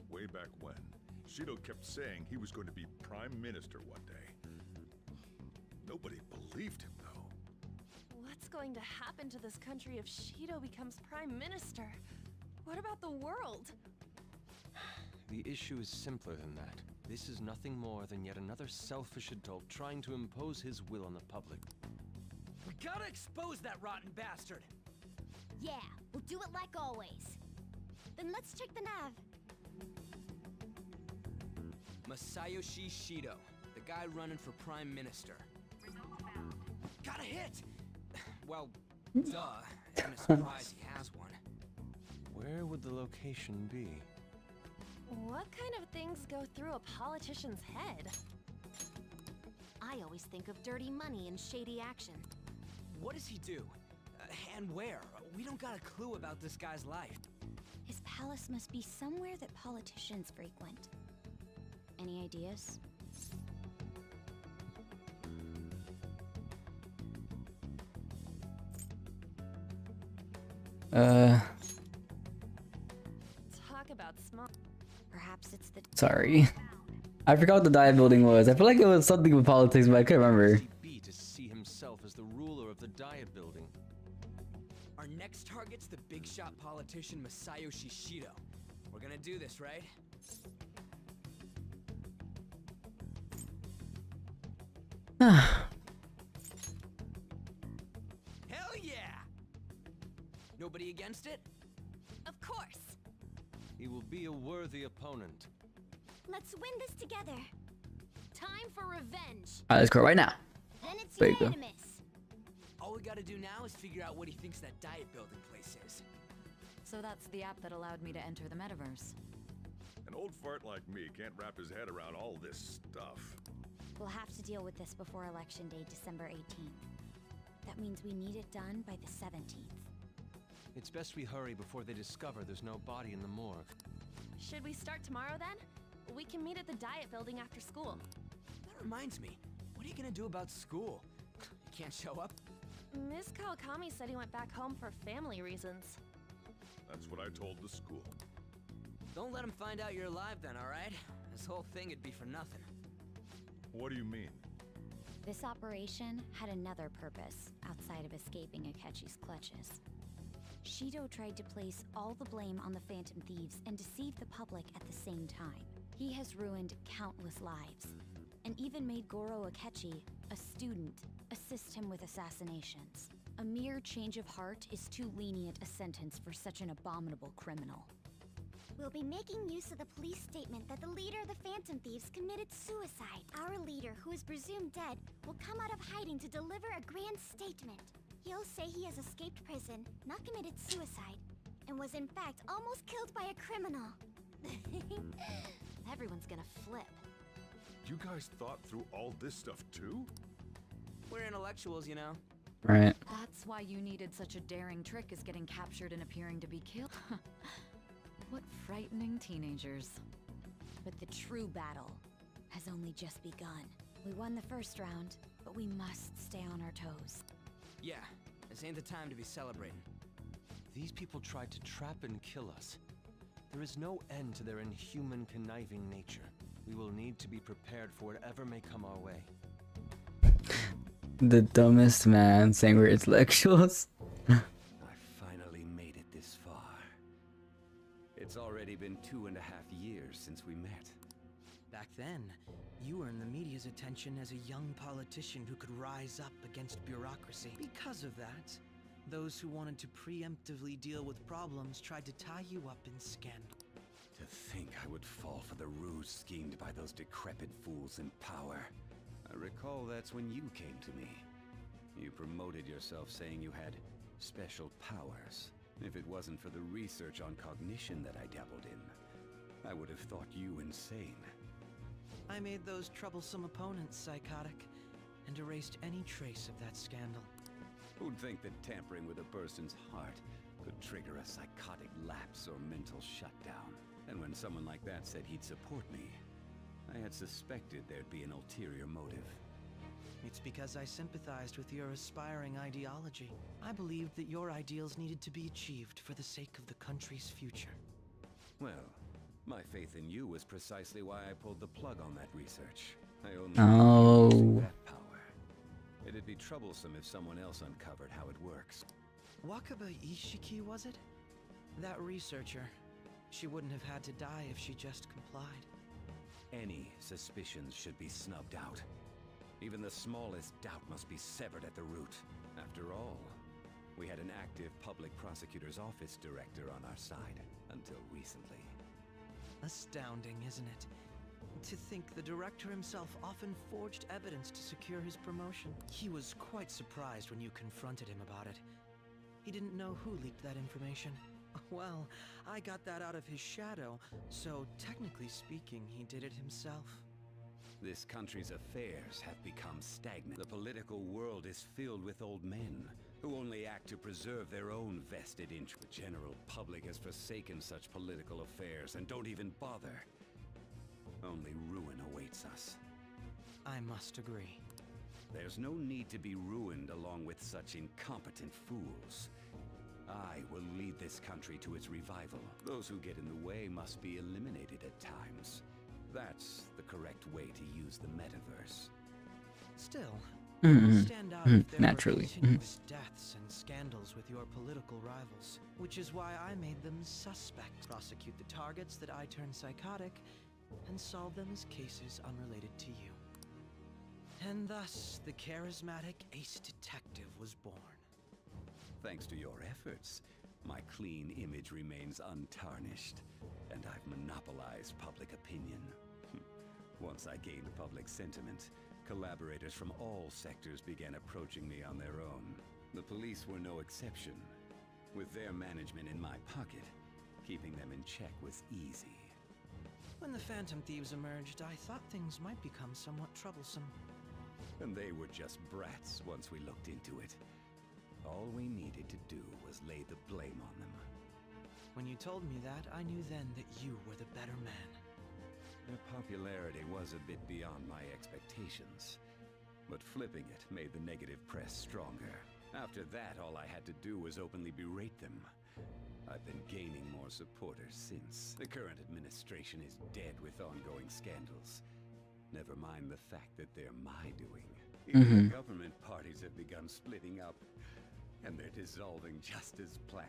Way back when, Shido kept saying he was going to be Prime Minister one day. Nobody believed him, though. What's going to happen to this country if Shido becomes Prime Minister? What about the world? The issue is simpler than that. This is nothing more than yet another selfish adult trying to impose his will on the public. We gotta expose that rotten bastard! Yeah, we'll do it like always. Then let's check the nav. Masayoshi Shido, the guy running for Prime Minister. Got a hit! Well, duh. I'm surprised he has one. Where would the location be? What kind of things go through a politician's head? I always think of dirty money and shady action. What does he do? And where? We don't got a clue about this guy's life. His palace must be somewhere that politicians frequent. Any ideas? Talk about small. Perhaps it's the. Sorry. I forgot what the Diet Building was. I feel like it was something with politics, but I couldn't remember. Be to see himself as the ruler of the Diet Building. Our next target's the big shot politician Masayoshi Shido. We're gonna do this, right? Hell yeah! Nobody against it? Of course. He will be a worthy opponent. Let's win this together. Time for revenge. Alright, let's go right now. Then it's There you go. unanimous. All we gotta do now is figure out what he thinks that diet building place is. So that's the app that allowed me to enter the metaverse. An old fart like me can't wrap his head around all this stuff. We'll have to deal with this before Election Day, December 18th. That means we need it done by the 17th. It's best we hurry before they discover there's no body in the morgue. Should we start tomorrow then? We can meet at the Diet Building after school. That reminds me, what are you gonna do about school? You can't show up? Miss Kawakami said he went back home for family reasons. That's what I told the school. Don't let him find out you're alive then, alright? This whole thing would be for nothing. What do you mean? This operation had another purpose outside of escaping Akechi's clutches. Shido tried to place all the blame on the Phantom Thieves and deceive the public at the same time. He has ruined countless lives, and even made Goro Akechi, a student, assist him with assassinations. A mere change of heart is too lenient a sentence for such an abominable criminal. We'll be making use of the police statement that the leader of the Phantom Thieves committed suicide. Our leader, who is presumed dead, will come out of hiding to deliver a grand statement. He'll say he has escaped prison, not committed suicide, and was in fact almost killed by a criminal. Everyone's gonna flip. You guys thought through all this stuff too? We're intellectuals, you know. Right. That's why you needed such a daring trick as getting captured and appearing to be killed. What frightening teenagers. But the true battle has only just begun. We won the first round, but we must stay on our toes. Yeah, this ain't the time to be celebrating. These people tried to trap and kill us. There is no end to their inhuman, conniving nature. We will need to be prepared for whatever may come our way. The dumbest man saying we're intellectuals. I finally made it this far. It's already been 2.5 years since we met. Back then, you earned the media's attention as a young politician who could rise up against bureaucracy. Because of that, those who wanted to preemptively deal with problems tried to tie you up in scandal. To think I would fall for the ruse schemed by those decrepit fools in power. I recall that's when you came to me. You promoted yourself saying you had special powers. If it wasn't for the research on cognition that I dabbled in, I would have thought you insane. I made those troublesome opponents psychotic and erased any trace of that scandal. Who'd think that tampering with a person's heart could trigger a psychotic lapse or mental shutdown? And when someone like that said he'd support me, I had suspected there'd be an ulterior motive. It's because I sympathized with your aspiring ideology. I believed that your ideals needed to be achieved for the sake of the country's future. Well, my faith in you was precisely why I pulled the plug on that research. I only Oh. that power. It'd be troublesome if someone else uncovered how it works. Wakaba Ishiki, was it? That researcher. She wouldn't have had to die if she just complied. Any suspicions should be snubbed out. Even the smallest doubt must be severed at the root. After all, we had an active public prosecutor's office director on our side until recently. Astounding, isn't it? To think the director himself often forged evidence to secure his promotion. He was quite surprised when you confronted him about it. He didn't know who leaked that information. Well, I got that out of his shadow, so technically speaking, he did it himself. This country's affairs have become stagnant. The political world is filled with old men who only act to preserve their own vested interest. The general public has forsaken such political affairs and don't even bother. Only ruin awaits us. I must agree. There's no need to be ruined along with such incompetent fools. I will lead this country to its revival. Those who get in the way must be eliminated at times. That's the correct way to use the metaverse. Still, Mhm. stand out if there Naturally. were continuous deaths and scandals with your political rivals, which is why I made them suspect. Prosecute the targets that I turned psychotic, and solve them as cases unrelated to you. And thus, the charismatic ace detective was born. Thanks to your efforts, my clean image remains untarnished, and I've monopolized public opinion. Once I gained public sentiment, collaborators from all sectors began approaching me on their own. The police were no exception. With their management in my pocket, keeping them in check was easy. When the Phantom Thieves emerged, I thought things might become somewhat troublesome. And they were just brats once we looked into it. All we needed to do was lay the blame on them. When you told me that, I knew then that you were the better man. Their popularity was a bit beyond my expectations, but flipping it made the negative press stronger. After that, all I had to do was openly berate them. I've been gaining more supporters since. The current administration is dead with ongoing scandals. Never mind the fact that they're my doing. Even the government parties have begun splitting up, and they're dissolving just as planned.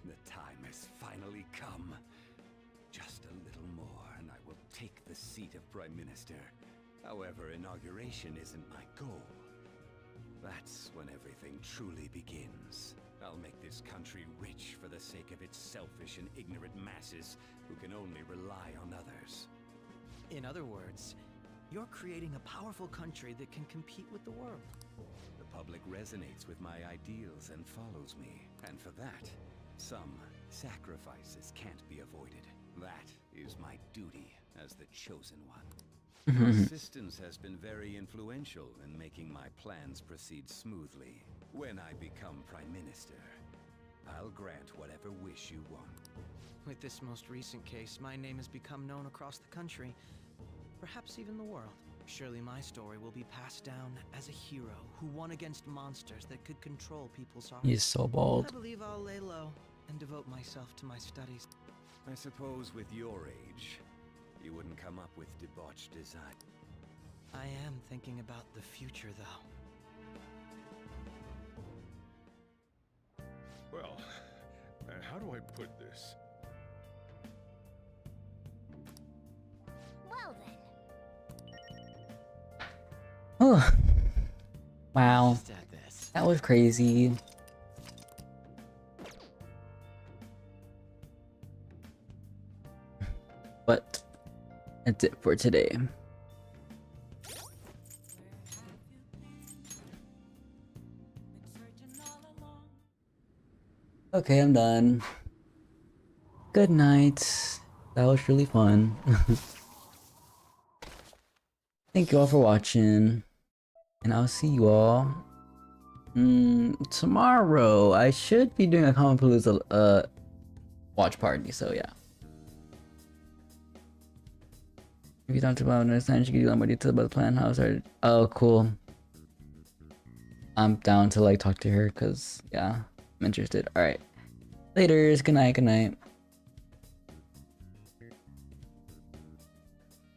The time has finally come. Just a little more, and I will take the seat of Prime Minister. However, inauguration isn't my goal. That's when everything truly begins. I'll make this country rich for the sake of its selfish and ignorant masses who can only rely on others. In other words, you're creating a powerful country that can compete with the world. The public resonates with my ideals and follows me. And for that, some sacrifices can't be avoided. That is my duty as the chosen one. Your assistance has been very influential in making my plans proceed smoothly. When I become Prime Minister, I'll grant whatever wish you want. With this most recent case, my name has become known across the country, perhaps even the world. Surely my story will be passed down as a hero who won against monsters that could control people's hearts. He's so bald. I believe I'll lay low and devote myself to my studies. I suppose with your age, you wouldn't come up with debauched design. I am thinking about the future, though. Well, how do I put this? Well then. Oh. Wow. That was crazy. But that's it for today. Okay, I'm done. Good night. That was really fun. Thank you all for watching. And I'll see you all tomorrow. I should be doing a Comic Palooza watch party, so yeah. If you talked about understand, you can do more details about the plan. How started. Oh, cool. I'm down to like talk to her because yeah, I'm interested. All right, later. Good night. Good night.